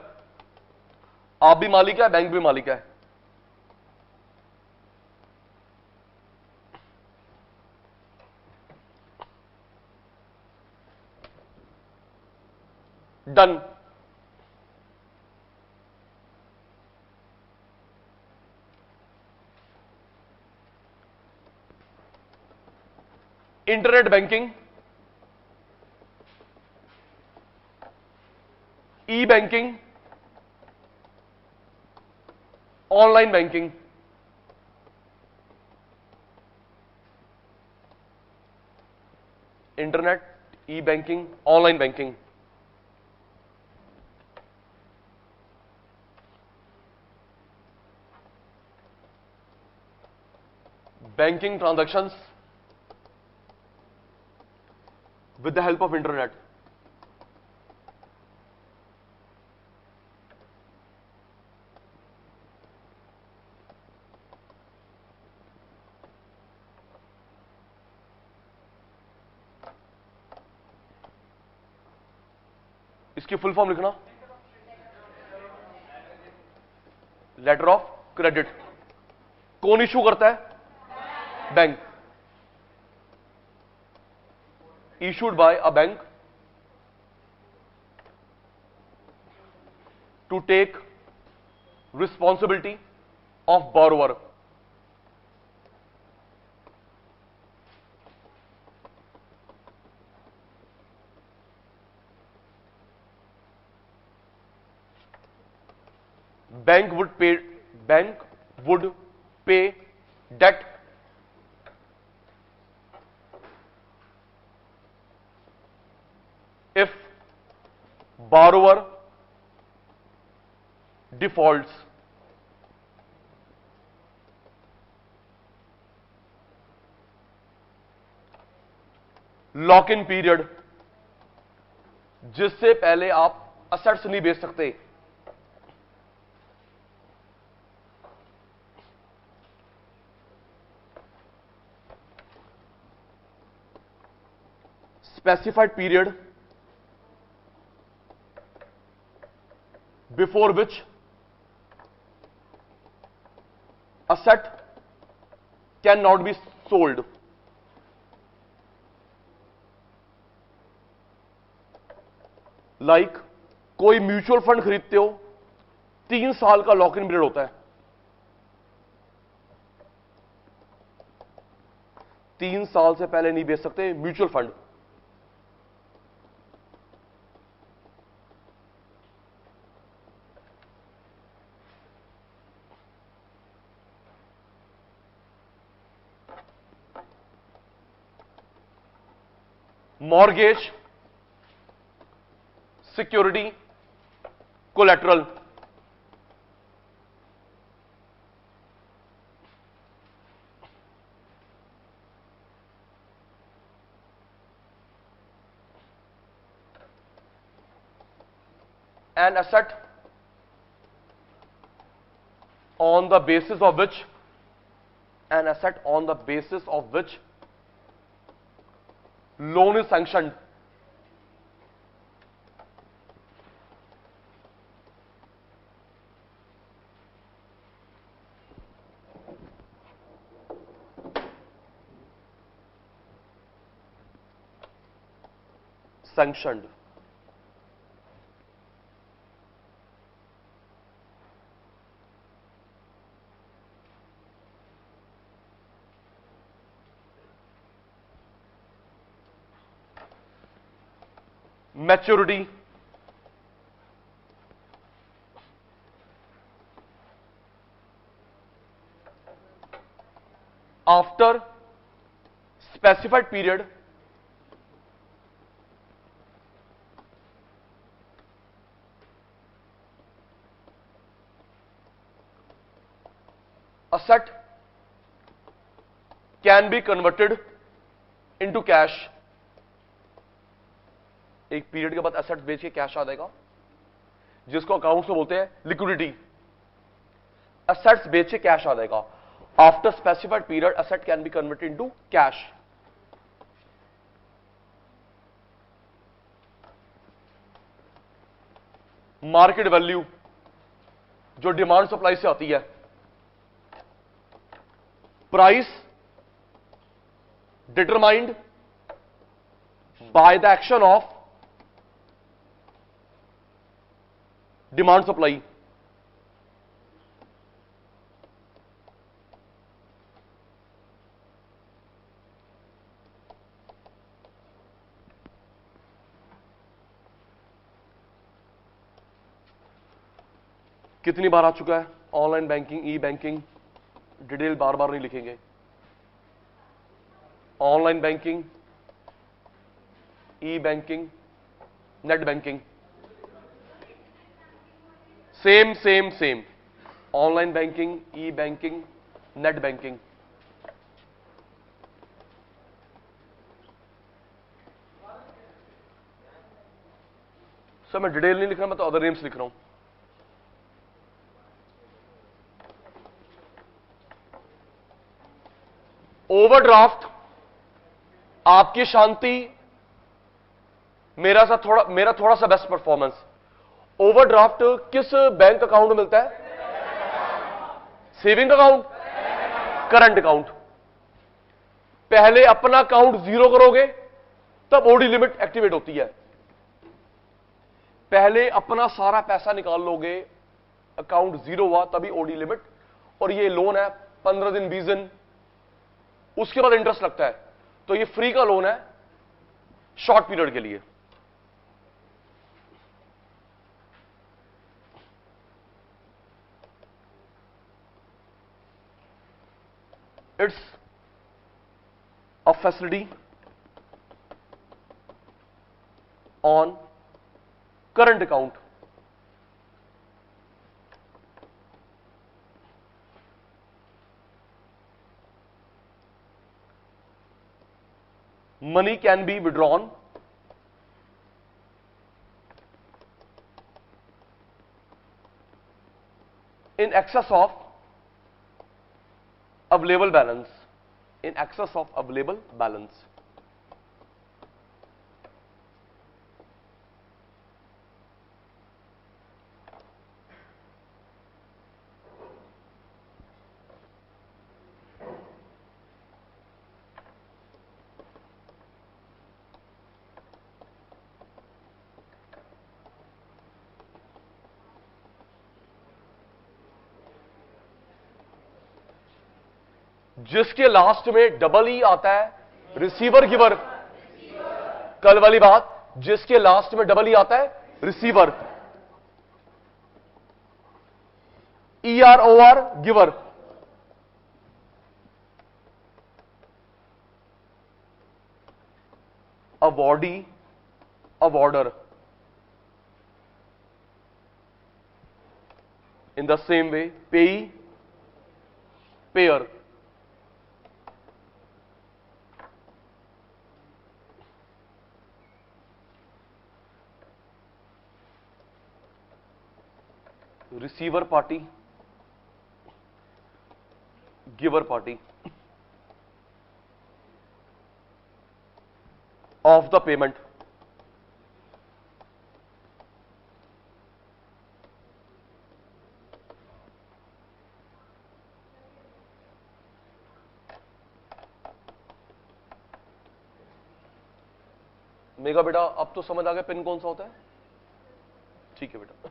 आप भी मालिक है, बैंक भी मालिक है। Done. Internet banking, e banking, online banking. Internet, e banking, online banking. Banking transactions with the help of internet। इसकी फुल फॉर्म लिखना, लेटर ऑफ क्रेडिट। कौन इशू करता है? Bank. Issued by a bank to take responsibility of borrower. Bank would pay debt if borrower defaults। Lock in period, जिससे पहले आप assets नहीं बेच सकते। Specified period before which asset cannot be sold। Like कोई mutual fund खरीदते हो, 3 साल का लॉक इन पीरियड होता है। 3 साल से पहले नहीं बेच सकते mutual fund. Mortgage, security, collateral. an asset on the basis of which loan is sanctioned। sanctioned। maturity, after specified period asset can be converted into cash। एक पीरियड के बाद एसेट बेच के कैश आ जाएगा, जिसको अकाउंट्स में बोलते हैं लिक्विडिटी। एसेट्स बेच के कैश आ जाएगा। After specified period asset can be converted into cash. Market value जो डिमांड सप्लाई से आती है, price determined by the action of demand supply. कितनी बार आ चुका है? Online banking, e banking, detail बार बार नहीं लिखेंगे। Online banking, e banking, net banking, same same same, online banking, e banking, net banking. Sir मैं डिटेल नहीं लिख रहा, मैं तो अदर नेम्स लिख रहा हूं। ओवरड्राफ्ट आपकी शांति, मेरा थोड़ा सा बेस्ट परफॉर्मेंस। ओवरड्राफ्ट किस बैंक अकाउंट में मिलता है? Saving account, current account. पहले अपना अकाउंट जीरो करोगे तब ओडी लिमिट एक्टिवेट होती है। पहले अपना सारा पैसा निकाल लोगे, अकाउंट जीरो हुआ तभी ओडी लिमिट। और ये लोन है 15 दिन 20 दिन, उसके बाद इंटरेस्ट लगता है, तो ये फ्री का लोन है शॉर्ट पीरियड के लिए। It's a facility on current account. Money can be withdrawn in excess of available balance, in excess of available balance। जिसके लास्ट में डबल ई आता है, रिसीवर गिवर। कल वाली बात, जिसके लास्ट में डबल ई आता है, receiver. E R O R, giver. Awardee, awarder. In the same way, payee, payer. Receiver party, giver party of the payment. मेगा बेटा अब तो समझ आ गया पिन कौन सा होता है? ठीक है बेटा।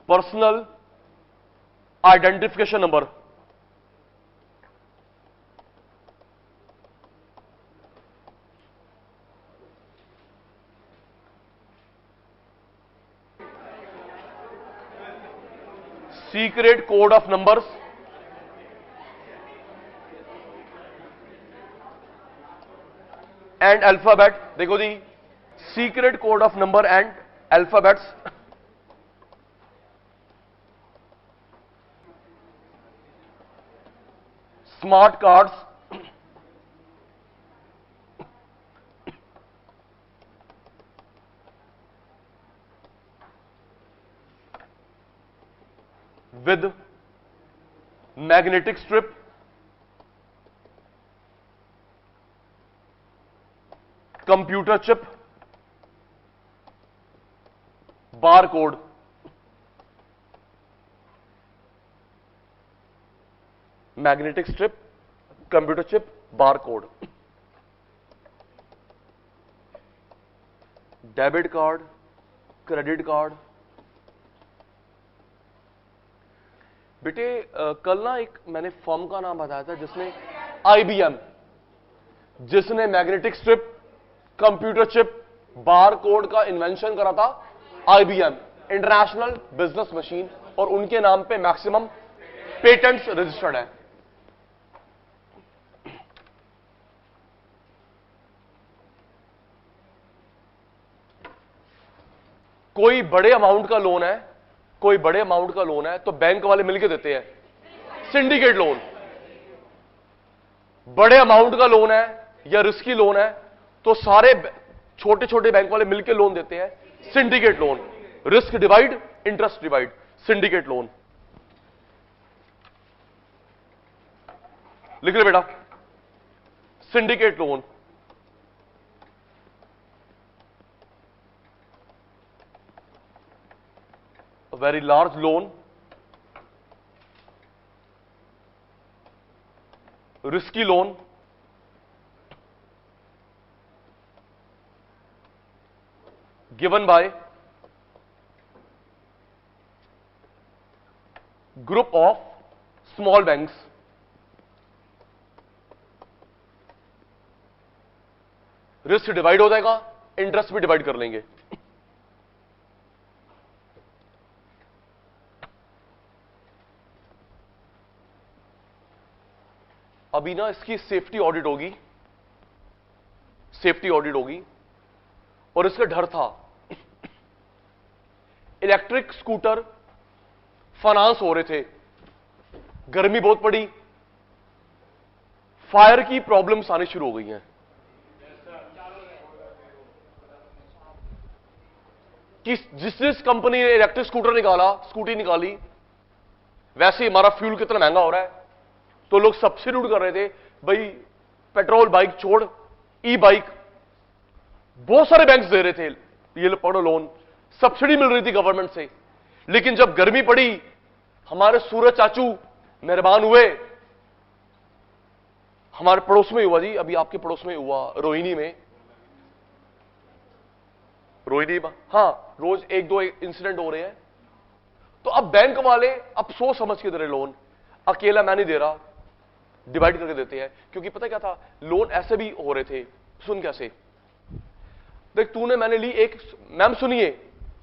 Personal identification number, secret code of numbers, and alphabet. देखो जी, secret code of number and alphabets. Smart cards, with magnetic strip, computer chip, barcode। Magnetic strip, computer chip, barcode. Debit card, credit card. बेटे कल ना एक मैंने firm का नाम बताया था जिसने आईबीएम, जिसने magnetic strip, computer chip, barcode का इन्वेंशन करा था। आईबीएम, इंटरनेशनल बिजनेस मशीन, और उनके नाम पे मैक्सिमम पेटेंट्स रजिस्टर्ड है। कोई बड़े अमाउंट का लोन है, कोई बड़े अमाउंट का लोन है तो बैंक वाले मिलके देते हैं, सिंडिकेट लोन। बड़े अमाउंट का लोन है या रिस्की लोन है तो सारे छोटे छोटे बैंक वाले मिलके लोन देते हैं, syndicate loan. Risk divide, interest divide, syndicate loan. लिख ले बेटा, syndicate loan. A very large loan, risky loan, given by group of small banks, risk divide हो जाएगा, इंटरेस्ट भी डिवाइड कर लेंगे। अभी ना इसकी सेफ्टी ऑडिट होगी, सेफ्टी ऑडिट होगी। और इसका डर था, इलेक्ट्रिक स्कूटर फाइनेंस हो रहे थे, गर्मी बहुत पड़ी, फायर की प्रॉब्लम्स आनी शुरू हो गई हैं कि जिस कंपनी ने इलेक्ट्रिक स्कूटर निकाला, स्कूटी निकाली, वैसे हमारा फ्यूल कितना महंगा हो रहा है, तो लोग सब्सिट्यूट कर रहे थे, भाई पेट्रोल बाइक छोड़ ई बाइक। बहुत सारे बैंक्स दे रहे थे ये पढ़ो लोन, सब्सिडी मिल रही थी गवर्नमेंट से। लेकिन जब गर्मी पड़ी, हमारे सूरज चाचू मेहरबान हुए, हमारे पड़ोस में हुआ जी, अभी आपके पड़ोस में हुआ, रोहिणी में, रोहिणी हां, रोज एक दो इंसिडेंट हो रहे हैं। तो अब बैंक वाले अब सोच समझ के दे रहे लोन, अकेला मैं नहीं दे रहा, डिवाइड करके देते हैं। क्योंकि पता क्या था, लोन ऐसे भी हो रहे थे, सुन कैसे देख, तूने मैंने ली एक, मैम सुनिए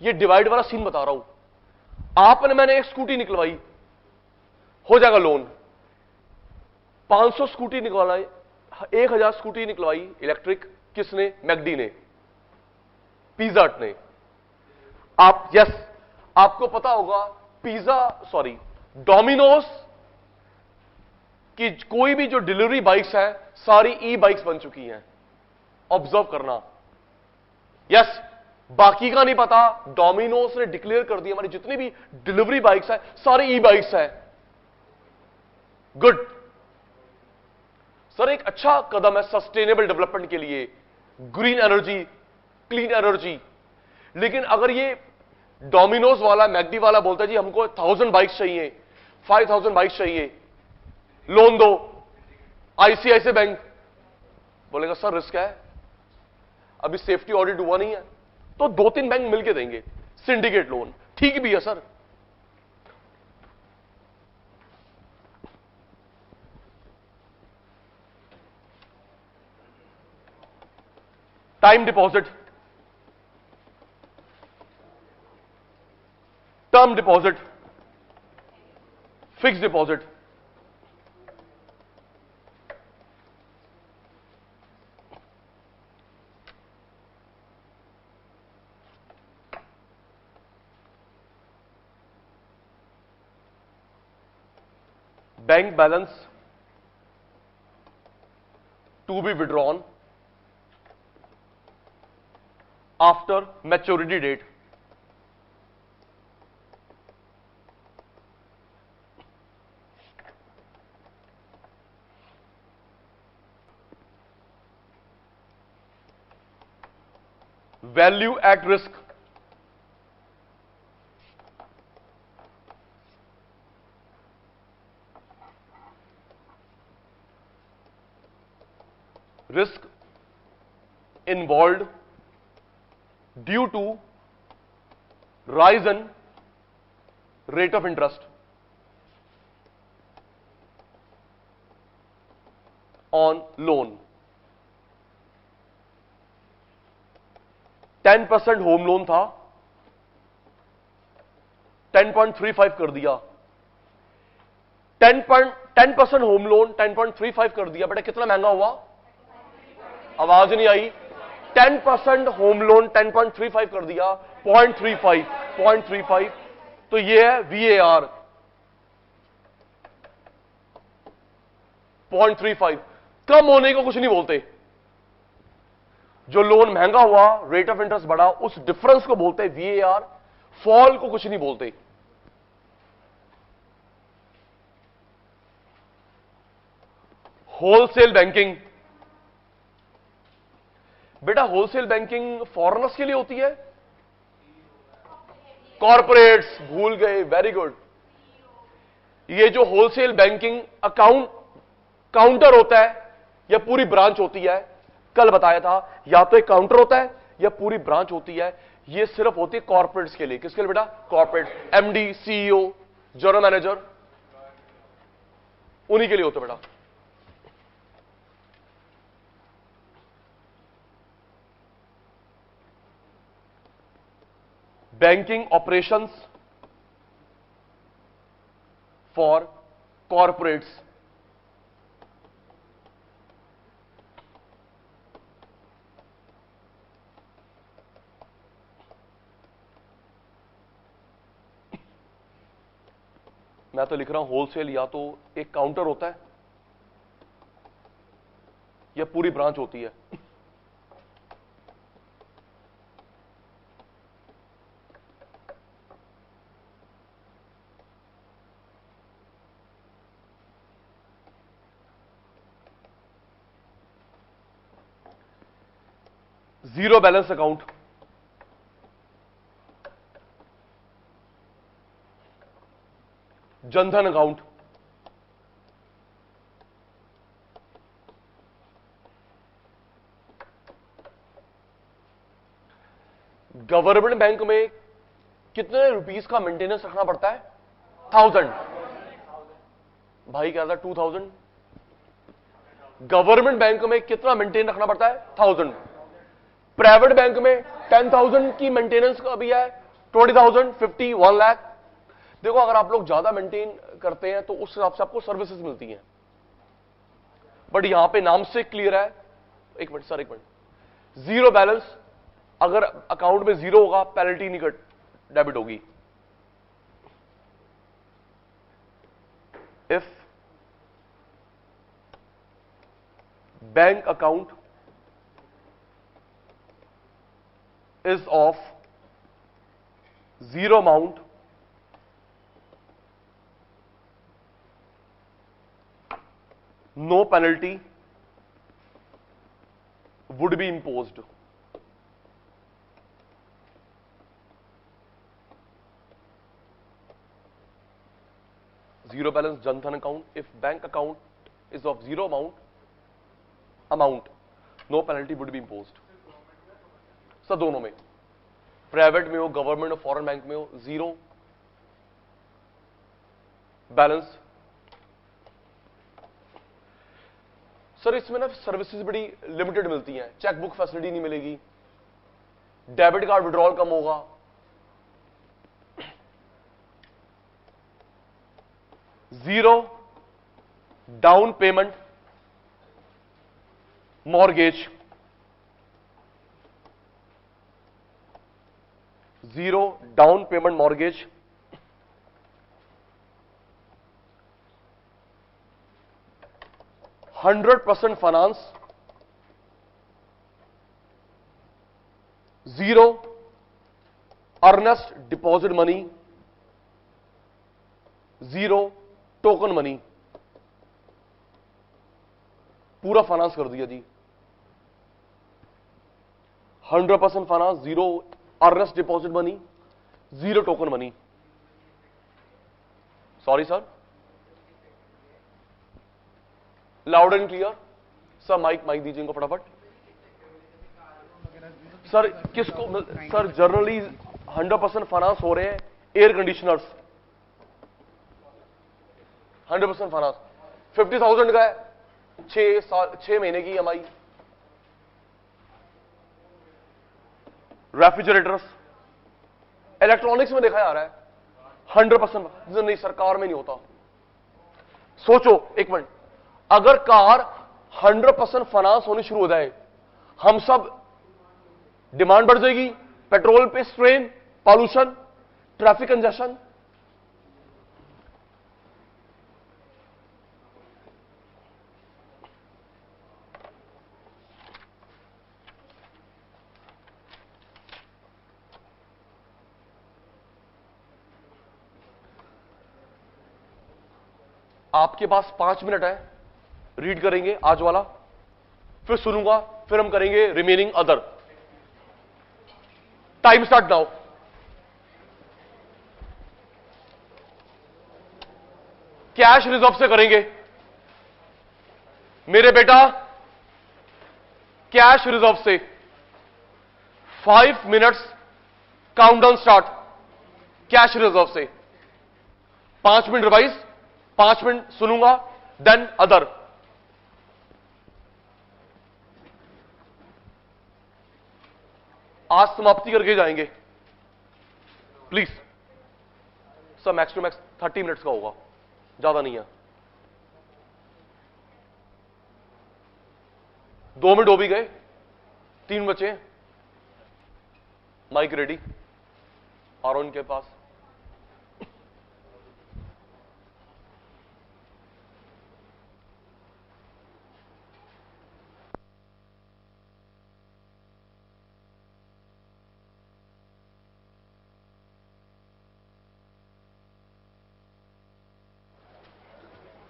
ये डिवाइड वाला सीन बता रहा हूं, आपने मैंने एक स्कूटी निकलवाई, हो जाएगा लोन। 500 स्कूटी निकलवाई, 1000 स्कूटी निकलवाई इलेक्ट्रिक, किसने? मैकडी ने, पिज्जा हट ने। आप यस, आपको पता होगा डोमिनोज कि कोई भी जो डिलीवरी बाइक्स हैं सारी ई बाइक्स बन चुकी हैं। ऑब्जर्व करना, यस, बाकी का नहीं पता, डोमिनोज ने डिक्लेयर कर दिया हमारी जितनी भी डिलीवरी बाइक्स हैं सारी ई बाइक्स हैं। गुड सर, एक अच्छा कदम है सस्टेनेबल डेवलपमेंट के लिए, ग्रीन एनर्जी, क्लीन एनर्जी। लेकिन अगर ये डोमिनोज वाला, मैकडी वाला बोलता है जी हमको 1000 बाइक्स चाहिए, 5000 बाइक्स चाहिए, लोन दो, आईसीआईसी बैंक बोलेगा सर रिस्क है, अभी सेफ्टी ऑडिट हुआ नहीं है, तो 2-3 बैंक मिलके देंगे सिंडिकेट लोन। ठीक भी है sir. Time deposit, term deposit, fix deposit. Bank balance to be withdrawn after maturity date. Value at risk, risk involved due to rise in rate of interest on loan। 10% home loan था, 10.35 कर दिया। 10% home loan 10.35 कर दिया, बेटा कितना महंगा हुआ? आवाज नहीं आई। 10% होम लोन 10.35 कर दिया, 0.35, तो ये है VAR 0.35। कम होने को कुछ नहीं बोलते, जो लोन महंगा हुआ, रेट ऑफ इंटरेस्ट बढ़ा, उस डिफरेंस को बोलते हैं VAR, फॉल को कुछ नहीं बोलते। होलसेल बैंकिंग, बेटा होलसेल बैंकिंग फॉरेनर्स के लिए होती है, कॉर्पोरेट्स भूल गए, वेरी गुड। ये जो होलसेल बैंकिंग काउंटर होता है या पूरी ब्रांच होती है, कल बताया था, या तो एक काउंटर होता है या पूरी ब्रांच होती है। ये सिर्फ होती है कॉर्पोरेट्स के लिए। किसके लिए बेटा? Corporate, MD, CEO, general manager, उन्हीं के लिए होते बेटा। बैंकिंग ऑपरेशंस फॉर कॉर्पोरेट्स, मैं तो लिख रहा हूं होलसेल या तो एक काउंटर होता है या पूरी ब्रांच होती है। Zero balance account, Jan Dhan account, government bank में कितने रुपीस का मेंटेनेंस रखना पड़ता है? 1000। भाई क्या था? 2000। गवर्नमेंट बैंक में कितना मेंटेन रखना पड़ता है? 1000। प्राइवेट बैंक में 10,000 की मेंटेनेंस का भी है, 20,000, 50, 1 लाख। देखो अगर आप लोग ज्यादा मेंटेन करते हैं तो उस हिसाब से आपको सर्विसेज मिलती हैं, बट यहां पे नाम से क्लियर है। एक मिनट सर, एक मिनट। जीरो बैलेंस, अगर अकाउंट में जीरो होगा पेनल्टी नहीं कट, डेबिट होगी। If bank account is of zero amount, no penalty would be imposed. Zero balance Jan Dhan account, if bank account is of zero amount, no penalty would be imposed. Sir दोनों में, private में हो, government और foreign bank में हो, zero balance. Sir इसमें ना services बड़ी लिमिटेड मिलती हैं, चेकबुक फैसिलिटी नहीं मिलेगी, डेबिट कार्ड विड्रॉल कम होगा। Zero down payment mortgage, zero down payment mortgage, hundred % finance, zero earnest deposit money, zero token money. पूरा फाइनेंस कर दिया जी, 100% finance, zero earnest deposit money, zero token money. Sorry sir, loud and clear. Sir mike दीजिए इनको फटाफट। Sir किसको? Sir generally 100% finance हो रहे हैं एयर कंडीशनर्स, 100% फाइनेंस। 50,000 का है, 6 महीने की EMI। रेफ्रिजरेटर्स, इलेक्ट्रॉनिक्स में देखा जा रहा है 100%। नहीं, सरकार में नहीं होता। सोचो एक मिनट, अगर कार 100% फाइनेंस होनी शुरू हो जाए, हम सब डिमांड बढ़ जाएगी, पेट्रोल पे स्ट्रेन, पॉल्यूशन, ट्रैफिक कंजेशन। आपके पास 5 मिनट है, रीड करेंगे आज वाला, फिर सुनूंगा, फिर हम करेंगे remaining other. Time start now. Cash reserve से करेंगे मेरे बेटा, कैश रिजर्व से। 5 minutes countdown start, cash reserve से। 5 मिनट रिवाइज, 5 मिनट सुनूंगा, देन अदर। आज समाप्ति करके जाएंगे please. Sir max to max 30 minutes का होगा, ज्यादा नहीं है। 2 मिनट हो भी गए, 3 बचे। माइक रेडी, आरोन के पास।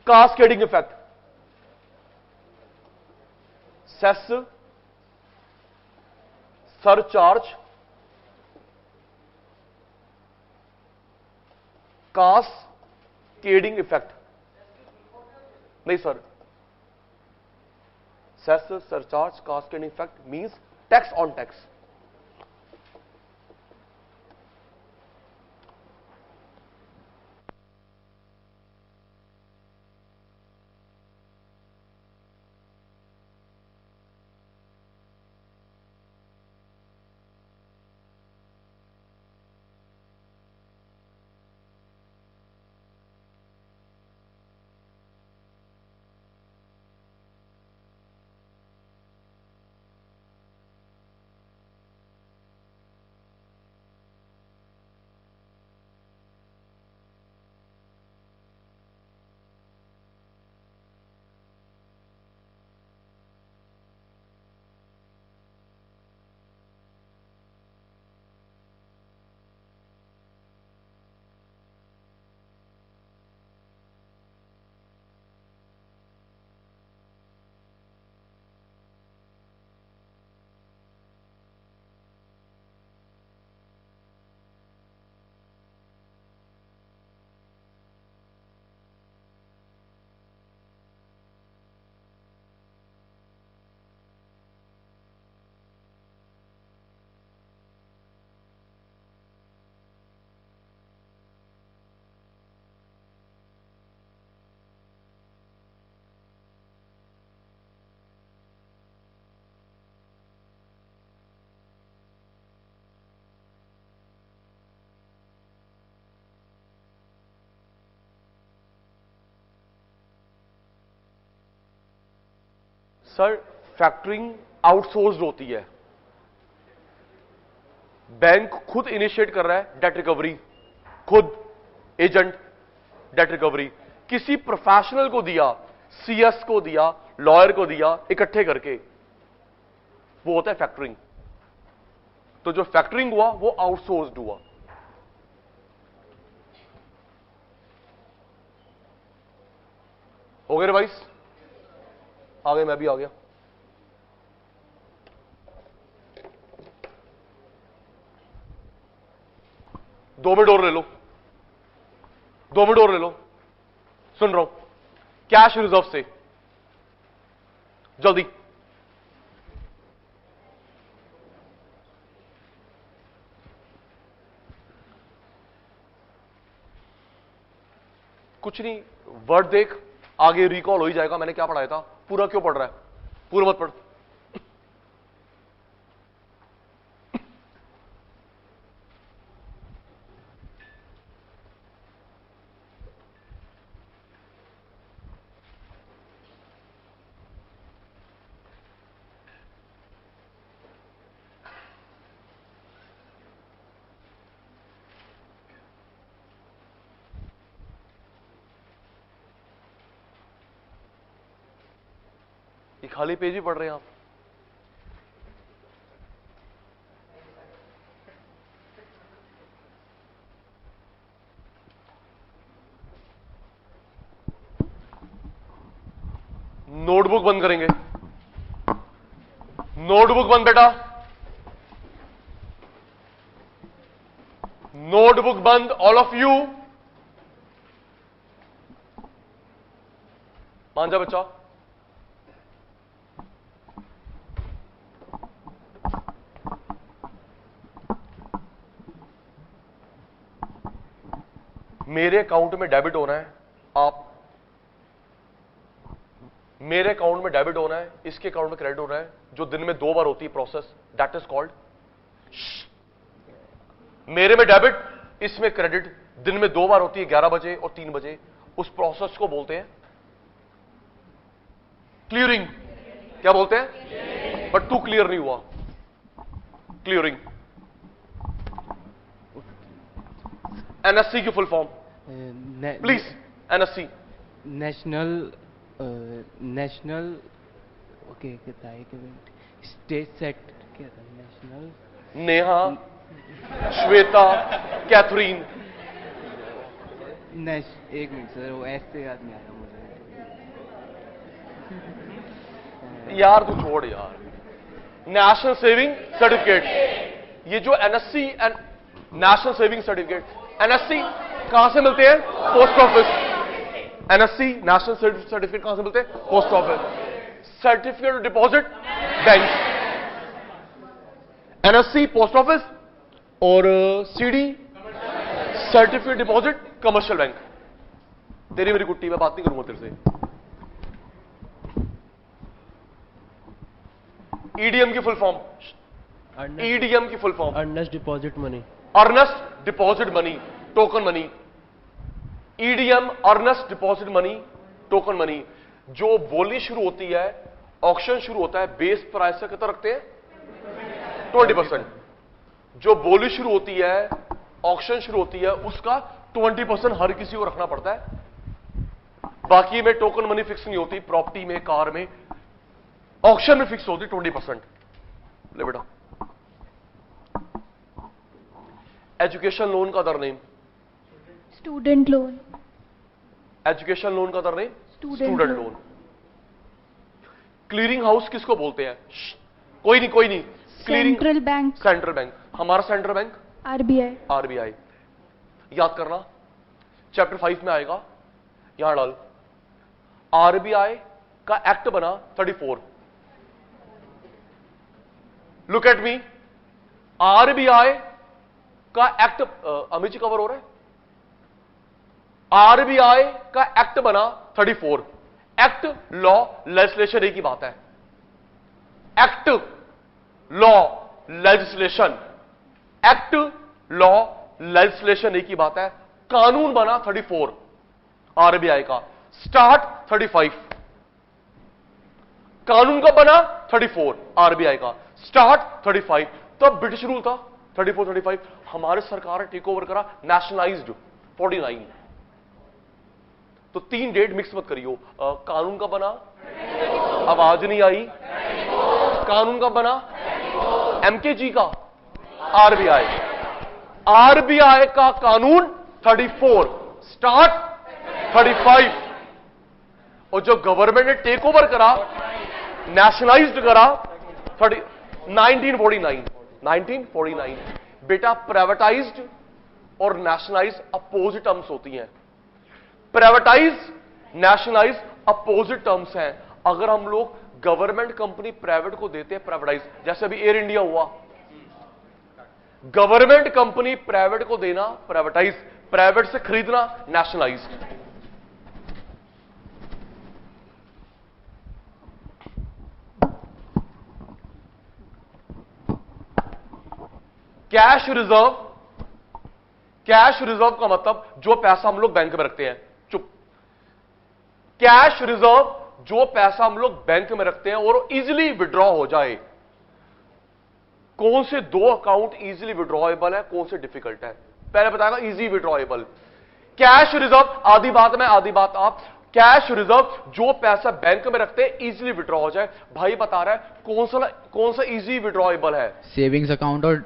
Cascading effect, cess, surcharge, cascading effect. नहीं sir, cess, surcharge, cascading effect means tax on tax. Sir factoring outsourced होती है, बैंक खुद इनिशिएट कर रहा है डेट रिकवरी, खुद एजेंट डेट रिकवरी, किसी प्रोफेशनल को दिया, सीएस को दिया, लॉयर को दिया, इकट्ठे करके, वो होता है फैक्टरिंग। तो जो फैक्टरिंग हुआ वो आउटसोर्स्ड हुआ। हो गए भाई, आ गए, मैं भी आ गया। दो मिनट और ले लो, 2 मिनट और ले लो, सुन रहा हूं। कैश रिजर्व से जल्दी। कुछ नहीं, वर्ड देख, आगे रिकॉल हो ही जाएगा मैंने क्या पढ़ाया था। पूरा क्यों पढ़ रहा है, पूरा मत पढ़। ये खाली पेज ही पढ़ रहे हैं आप। नोटबुक बंद करेंगे, नोटबुक बंद बेटा, नोटबुक बंद, ऑल ऑफ यू। मान जा बच्चा। मेरे अकाउंट में डेबिट होना है, आप मेरे अकाउंट में डेबिट होना है, इसके अकाउंट में क्रेडिट होना है, जो दिन में 2 बार होती है प्रोसेस, दैट इज कॉल्ड। मेरे में डेबिट, इसमें क्रेडिट, दिन में 2 बार होती है, 11 बजे और 3 बजे। उस प्रोसेस को बोलते हैं क्लियरिंग। क्या बोलते हैं? बट तू क्लियर नहीं हुआ। क्लियरिंग। एनएससी की full form please. NSC national okay कितना है स्टेट सेट क्या था? National Neha, Shweta, Catherine. एक मिनट सर, वो ऐसे याद नहीं आया मुझे। यार तू छोड़ यार। नेशनल सेविंग सर्टिफिकेट, ये जो NSC and national saving certificate, NSC कहां से मिलते हैं? Post office. NSC national certificate कहां से मिलते हैं? Post office. Certificate of deposit bank, NSC post office, और CD certificate deposit commercial bank. तेरी मेरी कुट्टी, मैं बात नहीं करूंगा तेरे से। ईडीएम की फुल फॉर्म, ईडीएम की full form earnest deposit money. Earnest deposit money, token money. EDM earnest deposit money, token money. जो बोली शुरू होती है, ऑक्शन शुरू होता है, बेस प्राइस से कितना रखते हैं? 20%। जो बोली शुरू होती है, ऑक्शन शुरू होती है, उसका 20% हर किसी को रखना पड़ता है। बाकी में टोकन मनी फिक्स नहीं होती, प्रॉपर्टी में, कार में। ऑक्शन में फिक्स होती 20%। ले बेटा। एजुकेशन लोन का other name student loan. Education loan का other name student loan. Clearing house किसको बोलते हैं? कोई नहीं, कोई नहीं। Central bank. Central bank. हमारा सेंट्रल बैंक आरबीआई। आरबीआई। याद करना, चैप्टर 5 में आएगा, यहां डाल। आरबीआई का एक्ट बना 34। Look at me. आरबीआई का एक्ट, अमित जी कवर हो रहा है? आरबीआई का एक्ट बना 34। एक्ट, लॉ, लेजिस्लेशन एक ही बात है। Act, law, legislation. Act, law, legislation एक ही बात है। कानून बना 34 आरबीआई का, स्टार्ट 35। कानून का बना 34 आरबीआई का, स्टार्ट 35। तब ब्रिटिश रूल था 34, 35। हमारे सरकार ने टेक ओवर करा, नेशनलाइज्ड 49। तो 3 डेट मिक्स मत करियो। कानून का बना, आवाज नहीं आई। कानून का बना, एमकेजी का, आरबीआई। आरबीआई का कानून 34, स्टार्ट 35। और जो गवर्नमेंट ने टेक ओवर करा, नेशनलाइज्ड करा 1949। बेटा प्राइवेटाइज्ड और नेशनलाइज अपोजिट टर्म्स होती हैं। प्राइवेटाइज, नेशनलाइज अपोजिट टर्म्स हैं। अगर हम लोग गवर्नमेंट कंपनी प्राइवेट को देते हैं प्राइवेटाइज, जैसे अभी एयर इंडिया हुआ, गवर्नमेंट कंपनी प्राइवेट को देना प्राइवेटाइज, प्राइवेट से खरीदना nationalise. Cash reserve, cash reserve का मतलब जो पैसा हम लोग बैंक में रखते हैं। चुप। कैश रिजर्व, जो पैसा हम लोग बैंक में रखते हैं और इजीली विड्रॉ हो जाए। कौन से 2 अकाउंट इजीली विड्रॉएबल है, कौन से डिफिकल्ट है? पहले बताएगा इजी विड्रॉएबल। कैश रिजर्व, आधी बात मैं आधी बात आप। कैश रिजर्व, जो पैसा बैंक में रखते हैं इजीली विड्रॉ हो जाए। भाई बता रहा है कौन सा इजी विड्रॉएबल है? सेविंग्स अकाउंट और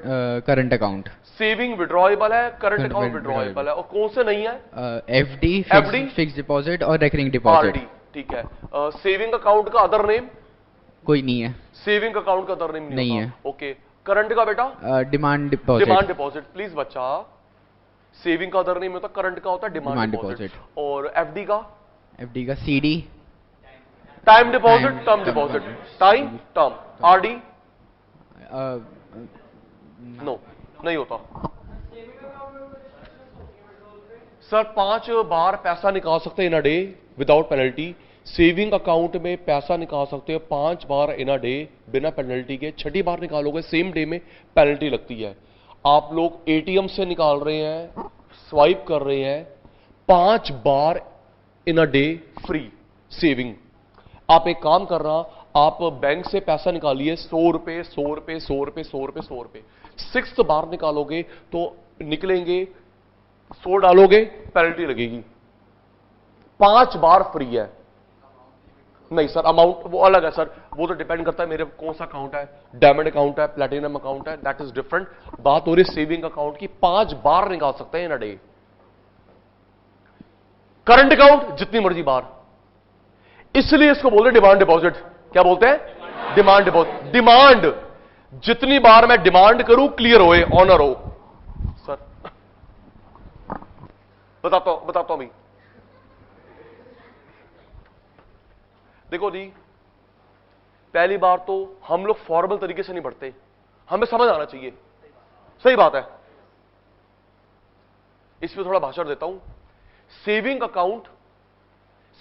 करंट अकाउंट। सेविंग विड्रॉएबल है, करंट अकाउंट विड्रॉएबल है, और कौन से नहीं है? एफडी, फिक्स डिपॉजिट और रेकरिंग आरडी। डिपॉजिट। ठीक है। सेविंग अकाउंट का अदर नेम? कोई नहीं है। सेविंग अकाउंट का अदर नेम नहीं है। ओके। करंट का बेटा? Demand deposit. Demand deposit. Please बच्चा, सेविंग का अदर नेम होता है, करंट का होता है डिमांड डिपॉजिट। और एफडी का? एफडी का CD, time deposit, term deposit. Time, term. RD? No, नहीं होता सर। 5 बार पैसा निकाल सकते हैं in a day without penalty. Saving account में पैसा निकाल सकते हो 5 बार इन अ डे बिना पेनल्टी के। 6ठी बार निकालोगे सेम डे में पेनल्टी लगती है। आप लोग एटीएम से निकाल रहे हैं, स्वाइप कर रहे हैं, 5 बार इन अ डे फ्री सेविंग। आप एक काम कर रहा, आप बैंक से पैसा निकालिए 100 रुपए 100 रुपए 100 रुपए 100 रुपए 100 रुपए। 6th बार निकालोगे तो निकलेंगे 100 डालोगे पेनल्टी लगेगी। 5 बार फ्री है। नहीं सर, अमाउंट वो अलग है सर, वो तो डिपेंड करता है मेरे कौन सा अकाउंट है, डायमंड अकाउंट है, प्लैटिनम अकाउंट है, दैट इज डिफरेंट। बात हो रही सेविंग अकाउंट की, 5 बार निकाल सकते हैं in a day. Current account जितनी मर्जी बार, इसलिए इसको बोलते हैं डिमांड डिपॉजिट। क्या बोलते हैं? Demand deposit. डिमांड जितनी बार मैं डिमांड करूं क्लियर होए, ऑनर हो। सर बताता हूं भी। देखो जी, पहली बार तो हम लोग फॉर्मल तरीके से नहीं बढ़ते, हमें समझ आना चाहिए। सही बात है, इस पे थोड़ा भाषण देता हूं। सेविंग अकाउंट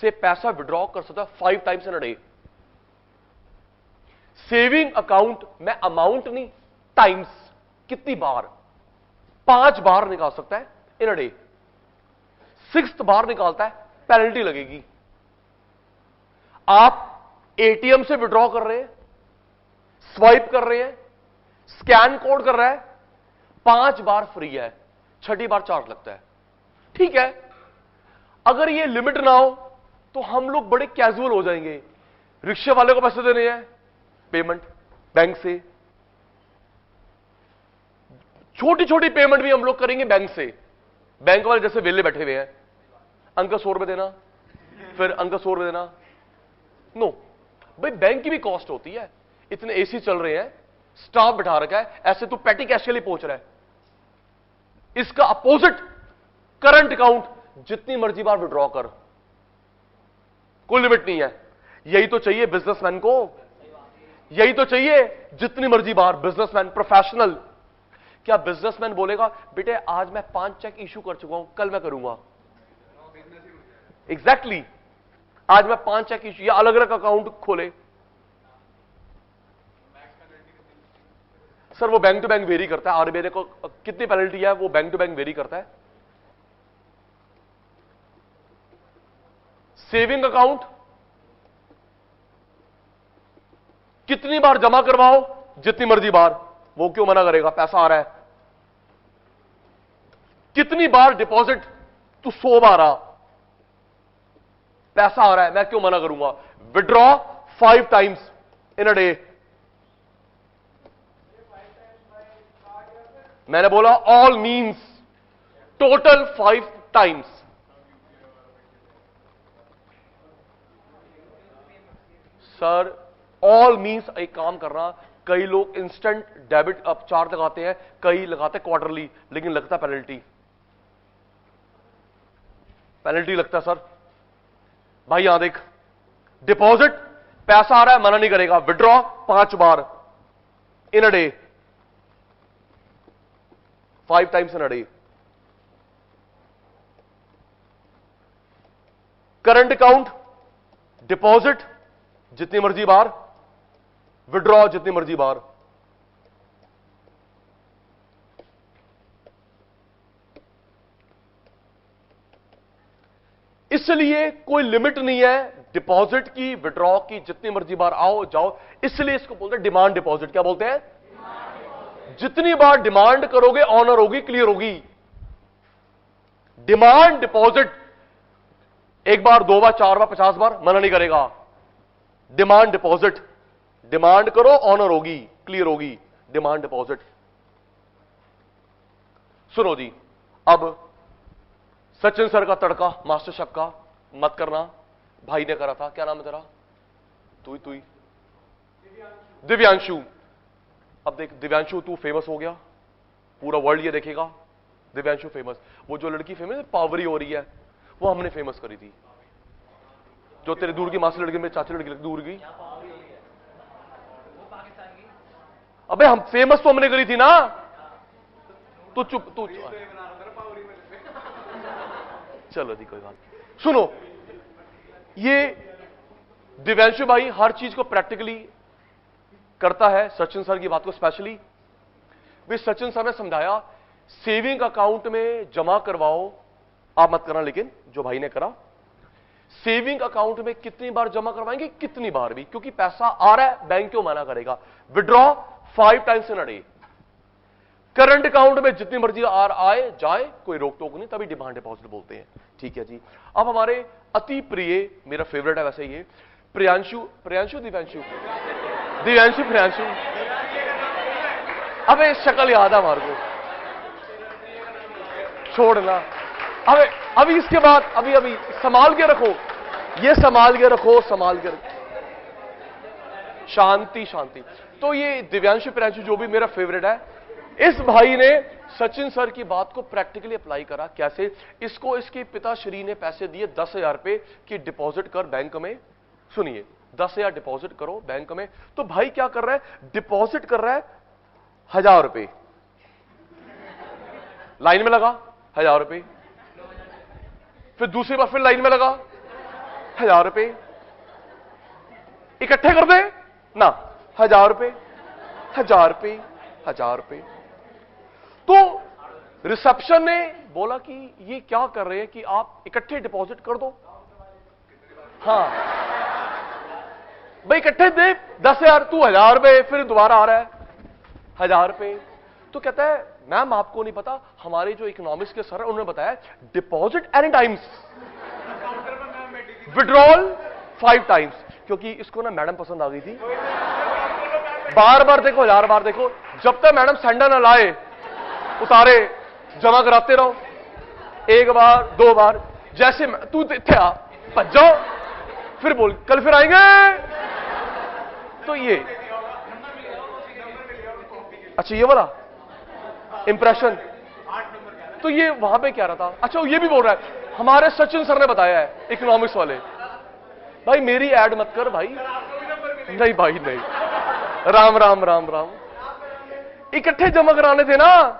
से पैसा विड्रॉ कर सकता है 5 times in a day. Saving account में अमाउंट नहीं, टाइम्स, कितनी बार? 5 बार निकाल सकता है इन अ डे। 6th बार निकालता है पेनल्टी लगेगी। आप एटीएम से विड्रॉ कर रहे हैं, स्वाइप कर रहे हैं, स्कैन कोड कर रहा है, 5 बार फ्री है, 6ठी बार चार्ज लगता है। ठीक है, अगर ये लिमिट ना हो तो हम लोग बड़े कैजुअल हो जाएंगे। रिक्शे वाले को पैसे देने हैं, पेमेंट बैंक से। छोटी छोटी पेमेंट भी हम लोग करेंगे बैंक से। बैंक वाले जैसे वेले बैठे हुए हैं, अंकल 100 रुपए देना, फिर अंकल 100 रुपए देना। नो भाई, बैंक की भी कॉस्ट होती है। इतने एसी चल रहे हैं, स्टाफ बिठा रखा है, ऐसे तो पैटी कैश के लिए पहुंच रहा है। इसका अपोजिट करंट अकाउंट, जितनी मर्जी बार विड्रॉ कर, कोई लिमिट नहीं है। यही तो चाहिए बिजनेसमैन को, यही तो चाहिए जितनी मर्जी बार। Businessman, professional. क्या बिजनेसमैन बोलेगा बेटे आज मैं 5 चेक इशू कर चुका हूं, कल मैं करूंगा? एग्जैक्टली, आज मैं 5 चेक इशू, या अलग अलग अकाउंट खोले। सर वो बैंक टू बैंक वेरी करता है, आरबीआई को कितनी पेनल्टी है वो बैंक टू बैंक वेरी करता है। सेविंग अकाउंट कितनी बार जमा करवाओ, जितनी मर्जी बार, वो क्यों मना करेगा? पैसा आ रहा है। कितनी बार डिपॉजिट, तो 100 बार आ, पैसा आ रहा है, मैं क्यों मना करूंगा? Withdraw 5 times in a day. मैंने बोला all means total 5 times. Sir all means एक काम करना, कई लोग इंस्टेंट डेबिट अब चार्ज लगाते हैं, कई लगाते हैं क्वार्टरली, लेकिन लगता पेनल्टी। पेनल्टी लगता है सर। भाई यहां देख, डिपॉजिट पैसा आ रहा है, मना नहीं करेगा। Withdraw 5 bar in a day, 5 times in a day. Current account, deposit जितनी मर्जी बार, विड्रॉ जितनी मर्जी बार। इसलिए कोई लिमिट नहीं है डिपॉजिट की, विड्रॉ की, जितनी मर्जी बार आओ जाओ। इसलिए इसको बोलते हैं डिमांड डिपॉजिट। क्या बोलते हैं? जितनी बार डिमांड करोगे ऑनर होगी, क्लियर होगी। डिमांड डिपॉजिट एक बार, दो बार, चार बार, 50 बार, मना नहीं करेगा। डिमांड डिपॉजिट, डिमांड करो ऑनर होगी, क्लियर होगी। Demand deposit. सुनो जी, अब सचिन सर का तड़का, मास्टर शेफ का मत करना, भाई ने करा था। क्या नाम है तेरा? तू ही दिव्यांशु। अब देख दिव्यांशु, तू फेमस हो गया, पूरा वर्ल्ड ये देखेगा दिव्यांशु फेमस। वो जो लड़की फेमस है, पावरी हो रही है, वो हमने फेमस करी थी। जो तेरे दूर की मासी लड़की, मेरे चाची लड़की दूर की, अबे हम फेमस तो हमने करी थी ना। तू चुप, तू चलो जी, कोई बात। सुनो, ये दिव्यांशु भाई हर चीज को प्रैक्टिकली करता है, सचिन सर की बात को स्पेशली। वे सचिन सर ने समझाया, सेविंग अकाउंट में जमा करवाओ, आप मत करना, लेकिन जो भाई ने करा, सेविंग अकाउंट में कितनी बार जमा करवाएंगे, कितनी बार भी, क्योंकि पैसा आ रहा है, बैंक क्यों मना करेगा। Withdraw 5 times in a day. Current account में जितनी मर्जी आए जाए, कोई रोक टोक नहीं, तभी डिमांड डिपॉजिट बोलते हैं। ठीक है जी। अब हमारे अति प्रिय, मेरा फेवरेट है वैसे ये, प्रियांशु, दिव्यांशु, प्रियांशु। अबे शक्ल याद है हमारे को, छोड़ना। अभी इसके बाद अभी संभाल के रखो, ये संभाल के रखो, शांति। तो ये दिव्यांशु प्रियांशु जो भी मेरा फेवरेट है, इस भाई ने सचिन सर की बात को प्रैक्टिकली अप्लाई करा। कैसे? इसको इसके पिताश्री ने पैसे दिए 10,000 रुपए की डिपॉजिट कर बैंक में। सुनिए, 10,000 डिपॉजिट करो बैंक में। तो भाई क्या कर रहा है? डिपॉजिट कर रहा है 1,000 रुपए, लाइन में लगा 1,000 रुपए, फिर दूसरी बार फिर लाइन में लगा 1,000 रुपए, इकट्ठे कर दे ना, 1,000 रुपए, 1,000 रुपए, 1,000 रुपए। तो रिसेप्शन ने बोला कि ये क्या कर रहे हैं कि आप इकट्ठे डिपॉजिट कर दो। हाँ भाई, इकट्ठे दे 10,000, तू 1,000 रुपए, फिर दोबारा आ रहा है 1,000 रुपए। तो कहता है, मैम आपको नहीं पता, हमारे जो इकोनॉमिक्स के सर है उन्होंने बताया deposit any times, withdrawal 5 times. क्योंकि इसको ना मैडम पसंद आ गई थी, बार बार देखो, 1,000 बार देखो, जब तक मैडम सैंडल न लाए उतारे जमा कराते रहो, एक बार, दो बार। जैसे तू थे आ, भज जाओ, फिर बोल कल फिर आएंगे। तो ये अच्छा, ये वाला इंप्रेशन। तो ये वहां पे क्या रहा था? अच्छा, ये भी बोल रहा है, हमारे सचिन सर ने बताया है, इकोनॉमिक्स वाले। भाई मेरी ऐड मत कर भाई, नहीं भाई नहीं, राम राम राम राम, इकट्ठे जमा कराने थे ना।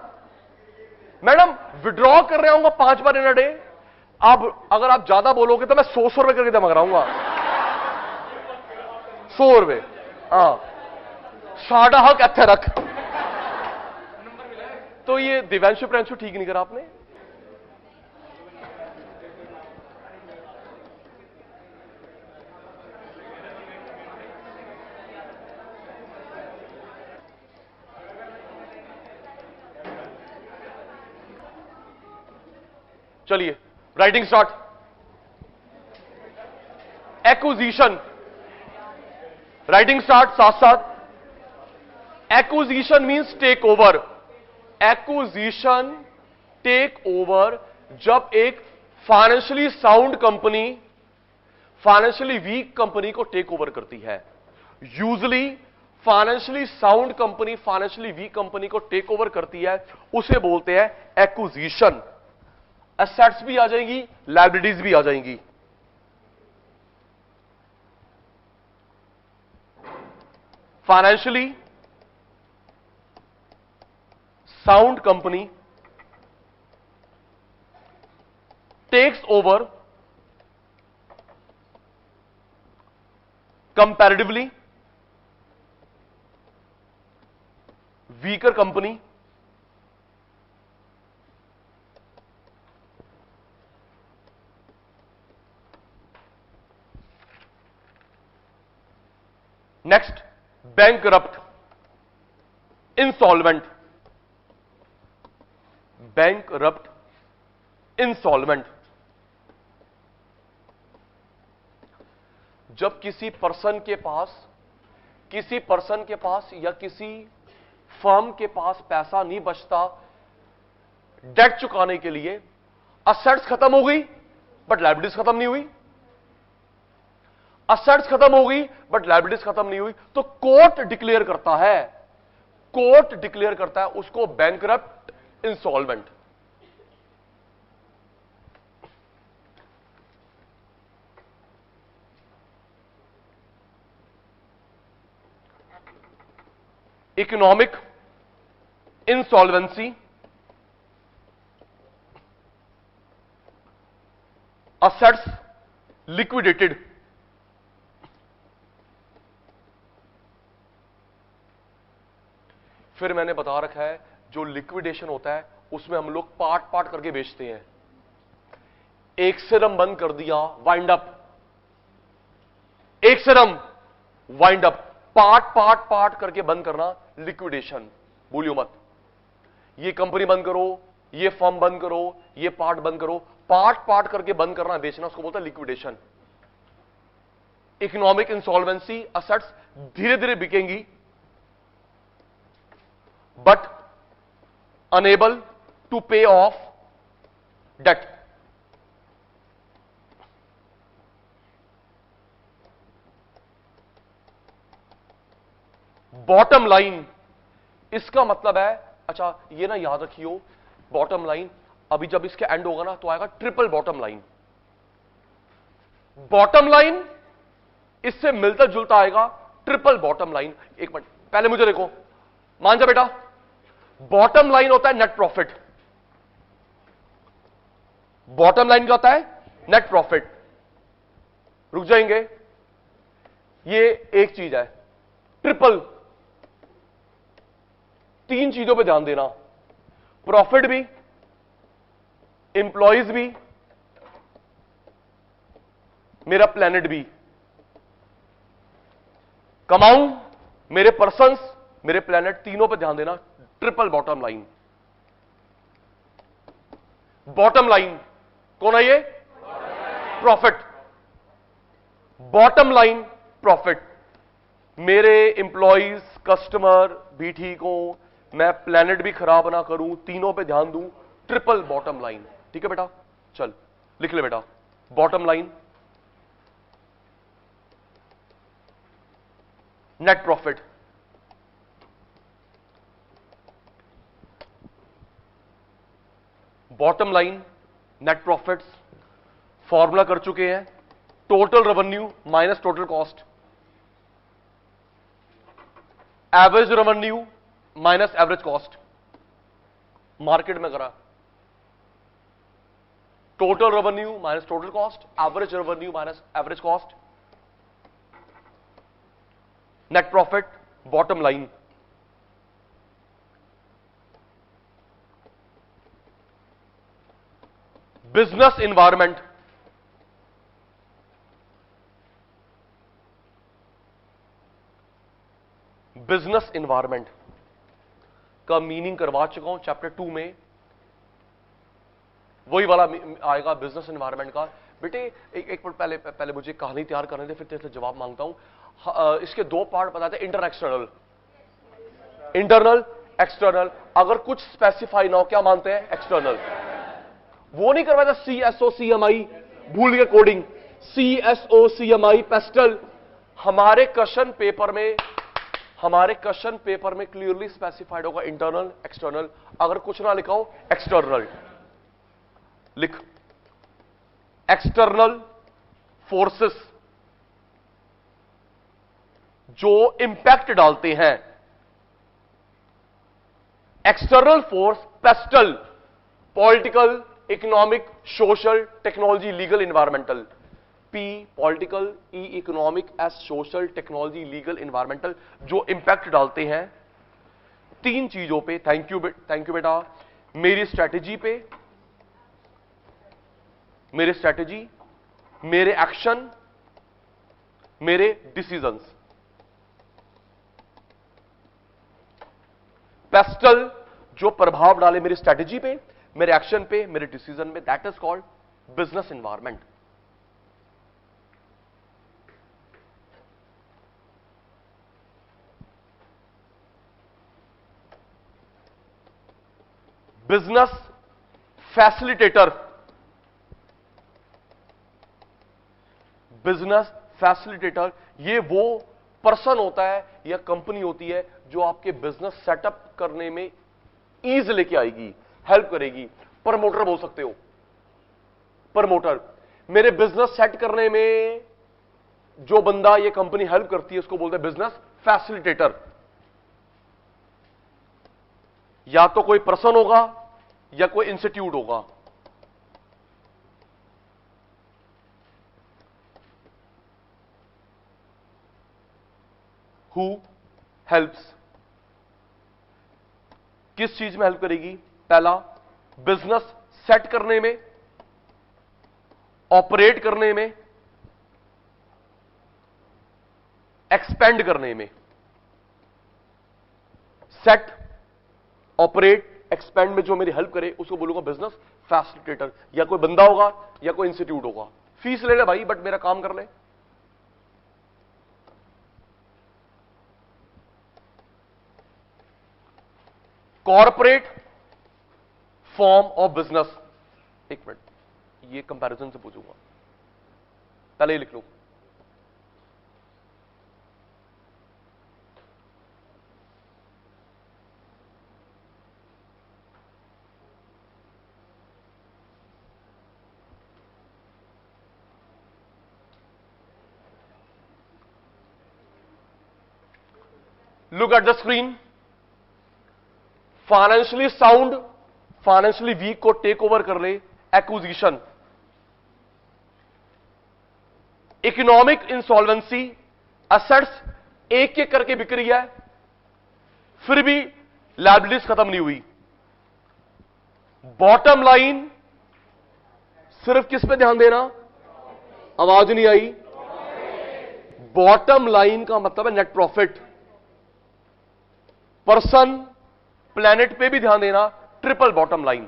मैडम विड्रॉ कर रहा हूँ 5 बार इन अ डे, आप अगर आप ज्यादा बोलोगे तो मैं 100 रुपए करके जमा कराऊंगा, 100 रुपए। हाँ, साढ़ा हक अच्छे रख। तो ये दिव्यांशु प्रियांशु ठीक नहीं करा आपने। चलिए writing start. Acquisition, writing start साथ साथ। Acquisition means take over. Acquisition, take over, जब एक financially sound company financially weak company को टेक ओवर करती है। Usually financially sound company financially weak company को टेक ओवर करती है, उसे बोलते हैं एक्विजिशन। एसेट्स भी आ जाएंगी, लायबिलिटीज भी आ जाएंगी। Financially sound company takes over comparatively weaker company next, bankrupt, insolvent. Bankrupt, insolvent. जब किसी पर्सन के पास या किसी फर्म के पास पैसा नहीं बचता डेट चुकाने के लिए, असेट्स खत्म हो गई बट लायबिलिटीज खत्म नहीं हुई, असेट्स खत्म हो गई बट लायबिलिटीज खत्म नहीं हुई, तो कोर्ट डिक्लेयर करता है उसको bankrupt insolvent. Economic insolvency, assets liquidated, फिर मैंने बता रखा है जो लिक्विडेशन होता है उसमें हम लोग पार्ट पार्ट करके बेचते हैं। एक सिरम बंद कर दिया, वाइंड अप, एक सिरम वाइंड अप, पार्ट करके बंद करना लिक्विडेशन। भूलियो मत, ये कंपनी बंद करो, ये फर्म बंद करो, ये पार्ट बंद करो, पार्ट करके बंद करना बेचना, उसको बोलता है लिक्विडेशन। इकोनॉमिक इंसॉल्वेंसी, असेट्स धीरे धीरे बिकेंगी बट अनेबल टू पे ऑफ डेट। बॉटम लाइन, इसका मतलब है, अच्छा ये ना याद रखियो, बॉटम लाइन अभी जब इसके एंड होगा ना तो आएगा triple bottom line. Bottom line इससे मिलता जुलता आएगा ट्रिपल बॉटम लाइन। एक मिनट पहले मुझे देखो, मान जा बेटा, बॉटम लाइन होता है नेट प्रॉफिट। बॉटम लाइन क्या होता है? Net profit. रुक जाएंगे, ये एक चीज है। ट्रिपल, तीन चीजों पे ध्यान देना, प्रॉफिट भी, इंप्लॉइज भी, मेरा प्लेनेट भी। कमाऊं, मेरे पर्संस, मेरे प्लेनेट, तीनों पे ध्यान देना। Triple bottom line. Bottom line कौन है? ये प्रॉफिट। Bottom line profit. मेरे इंप्लॉइज, कस्टमर भी ठीक हो, मैं प्लेनेट भी खराब ना करूं, तीनों पे ध्यान दूं, ट्रिपल बॉटम लाइन। ठीक है बेटा, चल लिख ले बेटा, bottom line, net profit, bottom line, net profits. Formula कर चुके हैं, total revenue minus total cost, average revenue minus average cost. Market में करा total revenue minus total cost, average revenue minus average cost, net profit, bottom line. Business environment, business environment का meaning करवा चुका हूं chapter 2 में, वही वाला आएगा बिजनेस एनवायरनमेंट का। बेटे एक मिनट पहले मुझे कहानी तैयार करने दे, फिर तेरे से जवाब मांगता हूं। इसके दो पार्ट बताते हैं, इंटर एक्सटर्नल, इंटरनल एक्सटर्नल। अगर कुछ स्पेसिफाई ना हो, क्या मानते हैं? एक्सटर्नल। वो नहीं करवाया था CSO CMI, भूल गए कोडिंग, CSO CMI पेस्टल। हमारे क्वेश्चन पेपर में क्लियरली स्पेसिफाइड होगा इंटरनल एक्सटर्नल। अगर कुछ ना लिखा हो, एक्सटर्नल लिख। एक्सटर्नल फोर्सेस जो इंपैक्ट डालते हैं, external force pastel, political, economic, social, technology, legal, environmental. P political, E economic, S social, technology, legal, environmental, जो इंपैक्ट डालते हैं तीन चीजों पे। थैंक यू बेटा। मेरी स्ट्रैटेजी पे, मेरे स्ट्रैटेजी, मेरे एक्शन, मेरे डिसीजंस। पेस्टल जो प्रभाव डाले मेरी स्ट्रैटेजी पे, मेरे एक्शन पे, मेरे डिसीजन में, that is called business environment. Business facilitator, business facilitator ये वो पर्सन होता है या कंपनी होती है जो आपके बिजनेस सेटअप करने में ईज लेके आएगी, हेल्प करेगी। प्रमोटर बोल सकते हो, प्रमोटर। मेरे बिजनेस सेट करने में जो बंदा ये कंपनी हेल्प करती है उसको बोलते हैं बिजनेस फैसिलिटेटर। या तो कोई पर्सन होगा या कोई इंस्टीट्यूट होगा। हु हेल्प्स, किस चीज में हेल्प करेगी? पहला, बिजनेस सेट करने में, ऑपरेट करने में, एक्सपेंड करने में। सेट, ऑपरेट, एक्सपेंड में जो मेरी हेल्प करे उसको बोलूंगा बिजनेस फैसिलिटेटर। या कोई बंदा होगा या कोई इंस्टीट्यूट होगा। फीस ले ले भाई, बट मेरा काम कर ले। Corporate form of business. एक मिनट, ये कंपैरिजन से पूछूंगा, पहले ही लिख लो। Look at the screen. Financially sound, financially weak को टेक ओवर कर ले एक्विजिशन। इकोनॉमिक इंसॉल्वेंसी, एसेट्स एक एक करके बिक रही है फिर भी लायबिलिटीज खत्म नहीं हुई। बॉटम लाइन, सिर्फ किस पे ध्यान देना? आवाज नहीं आई। बॉटम लाइन का मतलब है नेट प्रॉफिट। पर्सन, प्लेनेट पे भी ध्यान देना, triple bottom line.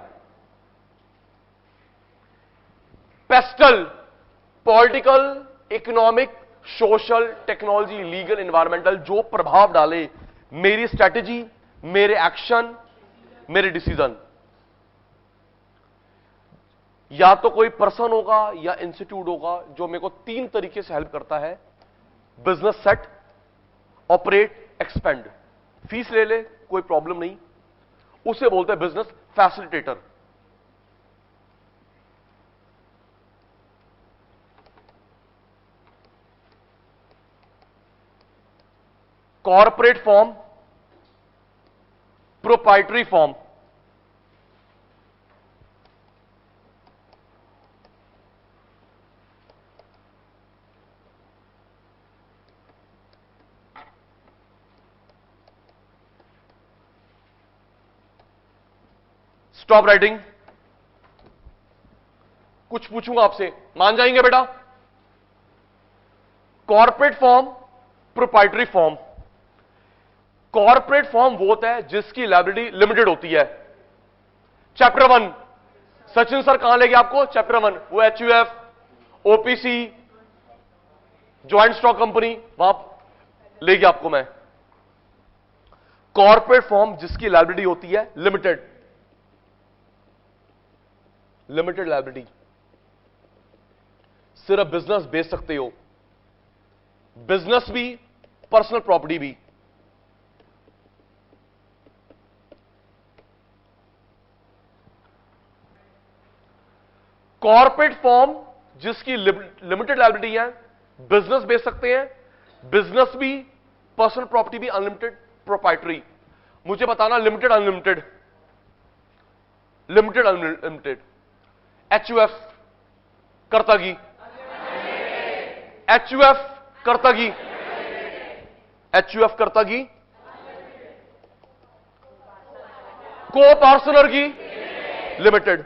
Pastel, political, economic, social, technology, legal, environmental, जो प्रभाव डाले मेरी स्ट्रैटेजी, मेरे एक्शन, मेरे डिसीजन। या तो कोई पर्सन होगा या इंस्टीट्यूट होगा जो मेरे को तीन तरीके से हेल्प करता है। Business set, operate, expand. Fees ले ले, कोई प्रॉब्लम नहीं, उसे बोलते हैं business facilitator. Corporate form, proprietary form. Stop writing. कुछ पूछूंगा आपसे, मान जाएंगे बेटा? Corporate form, proprietary form. Corporate form वो होता है जिसकी लायबिलिटी लिमिटेड होती है। चैप्टर 1 सचिन सर कहां ले गए आपको? चैप्टर 1 वो HUF, OPC, joint stock company, वहां ले गया आपको मैं। कॉर्पोरेट फॉर्म जिसकी लायबिलिटी होती है लिमिटेड, लिमिटेड लायबिलिटी। सिर्फ बिजनेस बेच सकते हो, बिजनेस भी, पर्सनल प्रॉपर्टी भी। कॉर्पोरेट फॉर्म जिसकी लिमिटेड लायबिलिटी है, बिजनेस बेच सकते हैं, बिजनेस भी, पर्सनल प्रॉपर्टी भी, अनलिमिटेड, प्रोप्राइटरी। मुझे बताना limited, unlimited, limited, unlimited. HUF कर्तागी, HUF कर्तागी, HUF कर्तागी, को पार्सनर की limited.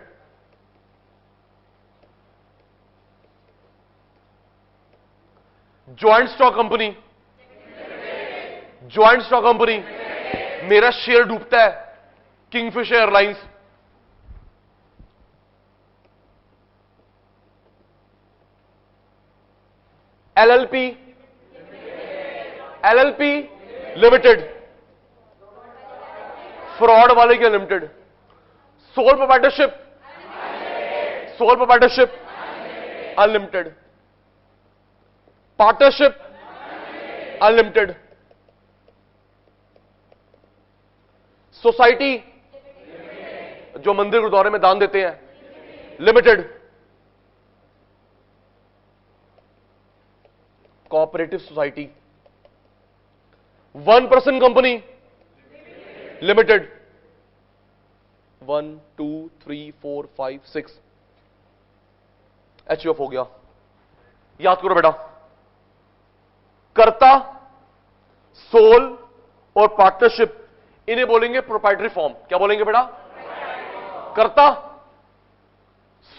Joint stock company, joint stock company, मेरा शेयर डूबता है, Kingfisher airlines. LLP, LLP limited, fraud वाले के limited. Sole proprietorship, sole proprietorship unlimited, partnership unlimited, society जो मंदिर गुरुद्वारे में दान देते हैं limited, cooperative society, 1 person company limited, 1 2 3 4 5 6 HUF हो गया। याद करो बेटा, कर्ता, सोल और पार्टनरशिप, इन्हें बोलेंगे प्रोप्राइटरी फॉर्म। क्या बोलेंगे बेटा? कर्ता,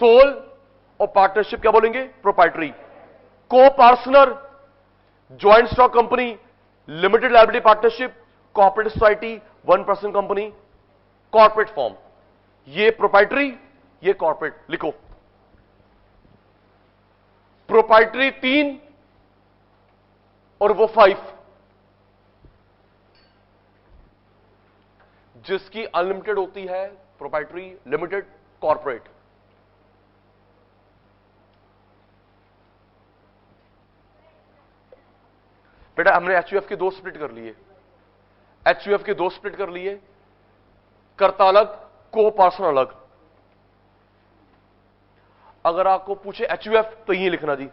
सोल और पार्टनरशिप क्या बोलेंगे? प्रोप्राइटरी। को partner, joint stock company, limited liability partnership, cooperative society, 1 person company, corporate form. ये प्रोप्राइटरी, ये कॉर्पोरेट। लिखो, प्रोप्राइटरी 3 और वो 5, जिसकी अनलिमिटेड होती है प्रोप्राइटरी, लिमिटेड, कॉर्पोरेट। बेटा हमने एचयूएफ के 2 स्प्लिट कर लिए, एचयूएफ के 2 स्प्लिट कर लिए, कर्ता अलग, को पार्सन अलग। अगर आपको पूछे एचयूएफ तो ये लिखना जी,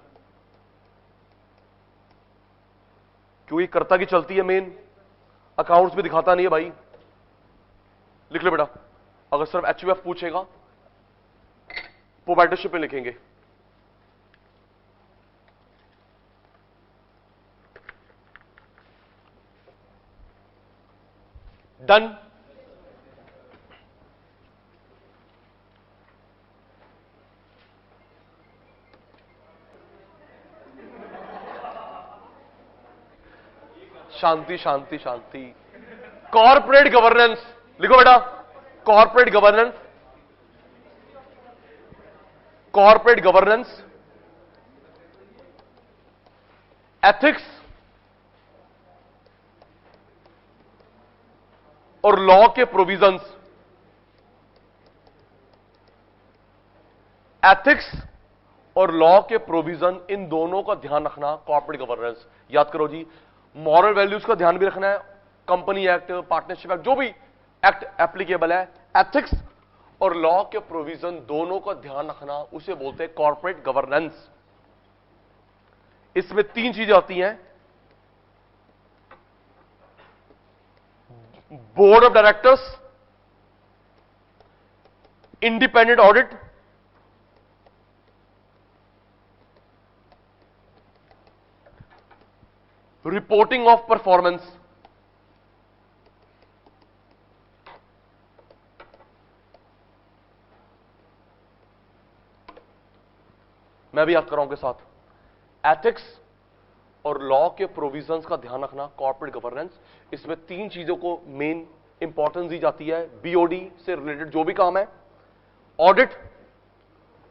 क्योंकि कर्ता की चलती है मेन, अकाउंट्स में दिखाता नहीं है भाई। लिख लो बेटा, अगर सिर्फ एचयूएफ पूछेगा प्रोप्राइटरशिप में लिखेंगे। डन। शांति शांति शांति। कॉर्पोरेट गवर्नेंस लिखो बेटा, corporate governance, corporate governance, ethics और लॉ के प्रोविजंस। एथिक्स और लॉ के प्रोविजन, इन दोनों का ध्यान रखना कॉर्पोरेट गवर्नेंस। याद करो जी, मॉरल वैल्यूज का ध्यान भी रखना है, कंपनी एक्ट, पार्टनरशिप एक्ट, जो भी एक्ट एप्लीकेबल है, एथिक्स और लॉ के प्रोविजन दोनों का ध्यान रखना, उसे बोलते हैं कॉर्पोरेट गवर्नेंस। इसमें 3 चीजें आती हैं, board of directors, independent audit, reporting of performance. मैं भी याद कर रहा हूं के साथ, एथिक्स और लॉ के प्रोविजंस का ध्यान रखना कॉर्पोरेट गवर्नेंस। इसमें 3 चीजों को मेन इंपॉर्टेंस दी जाती है, बीओडी से रिलेटेड जो भी काम है, ऑडिट,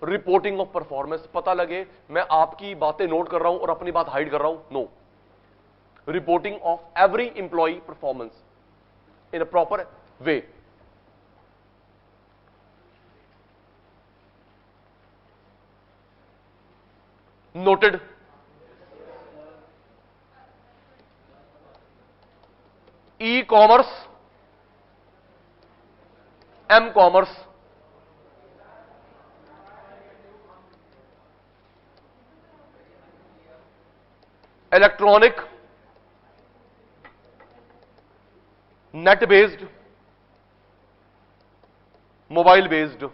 रिपोर्टिंग ऑफ परफॉर्मेंस। पता लगे मैं आपकी बातें नोट कर रहा हूं और अपनी बात हाइड कर रहा हूं, no. Reporting of every employee performance in a proper way. Noted. E commerce, m commerce, electronic, net based, mobile based.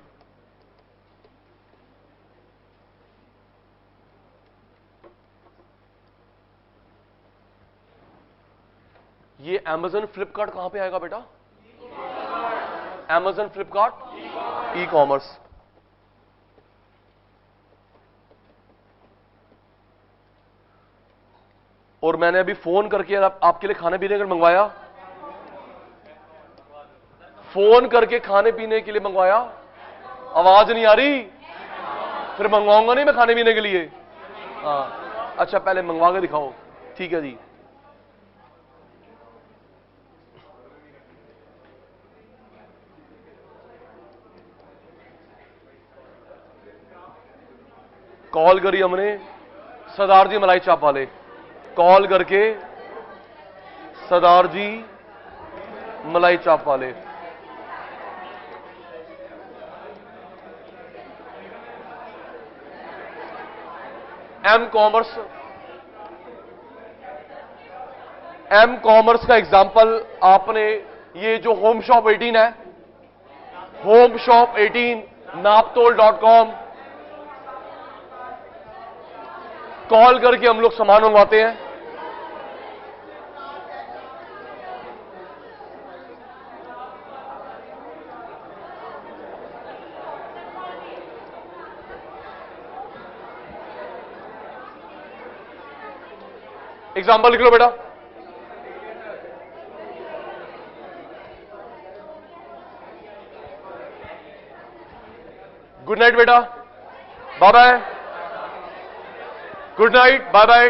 ये Amazon फ्लिपकार्ट कहां पे आएगा बेटा? Amazon फ्लिपकार्ट ई कॉमर्स। और मैंने अभी फोन करके आपके लिए खाने पीने के लिए मंगवाया, फोन करके खाने पीने के लिए मंगवाया, आवाज नहीं आ रही, फिर मंगवाऊंगा नहीं मैं खाने पीने के लिए। हाँ अच्छा, पहले मंगवा के दिखाओ, ठीक है जी। कॉल करी हमने सरदार जी मलाई चाप वाले, कॉल करके सरदार जी मलाई चाप वाले। एम कॉमर्स का एग्जाम्पल आपने, ये जो होम शॉप 18 है, होम शॉप 18 naptol.com, कॉल करके हम लोग सामान मंगवाते हैं। एग्जाम्पल लिख लो बेटा। गुड नाइट बेटा, bye bye, good night, bye bye,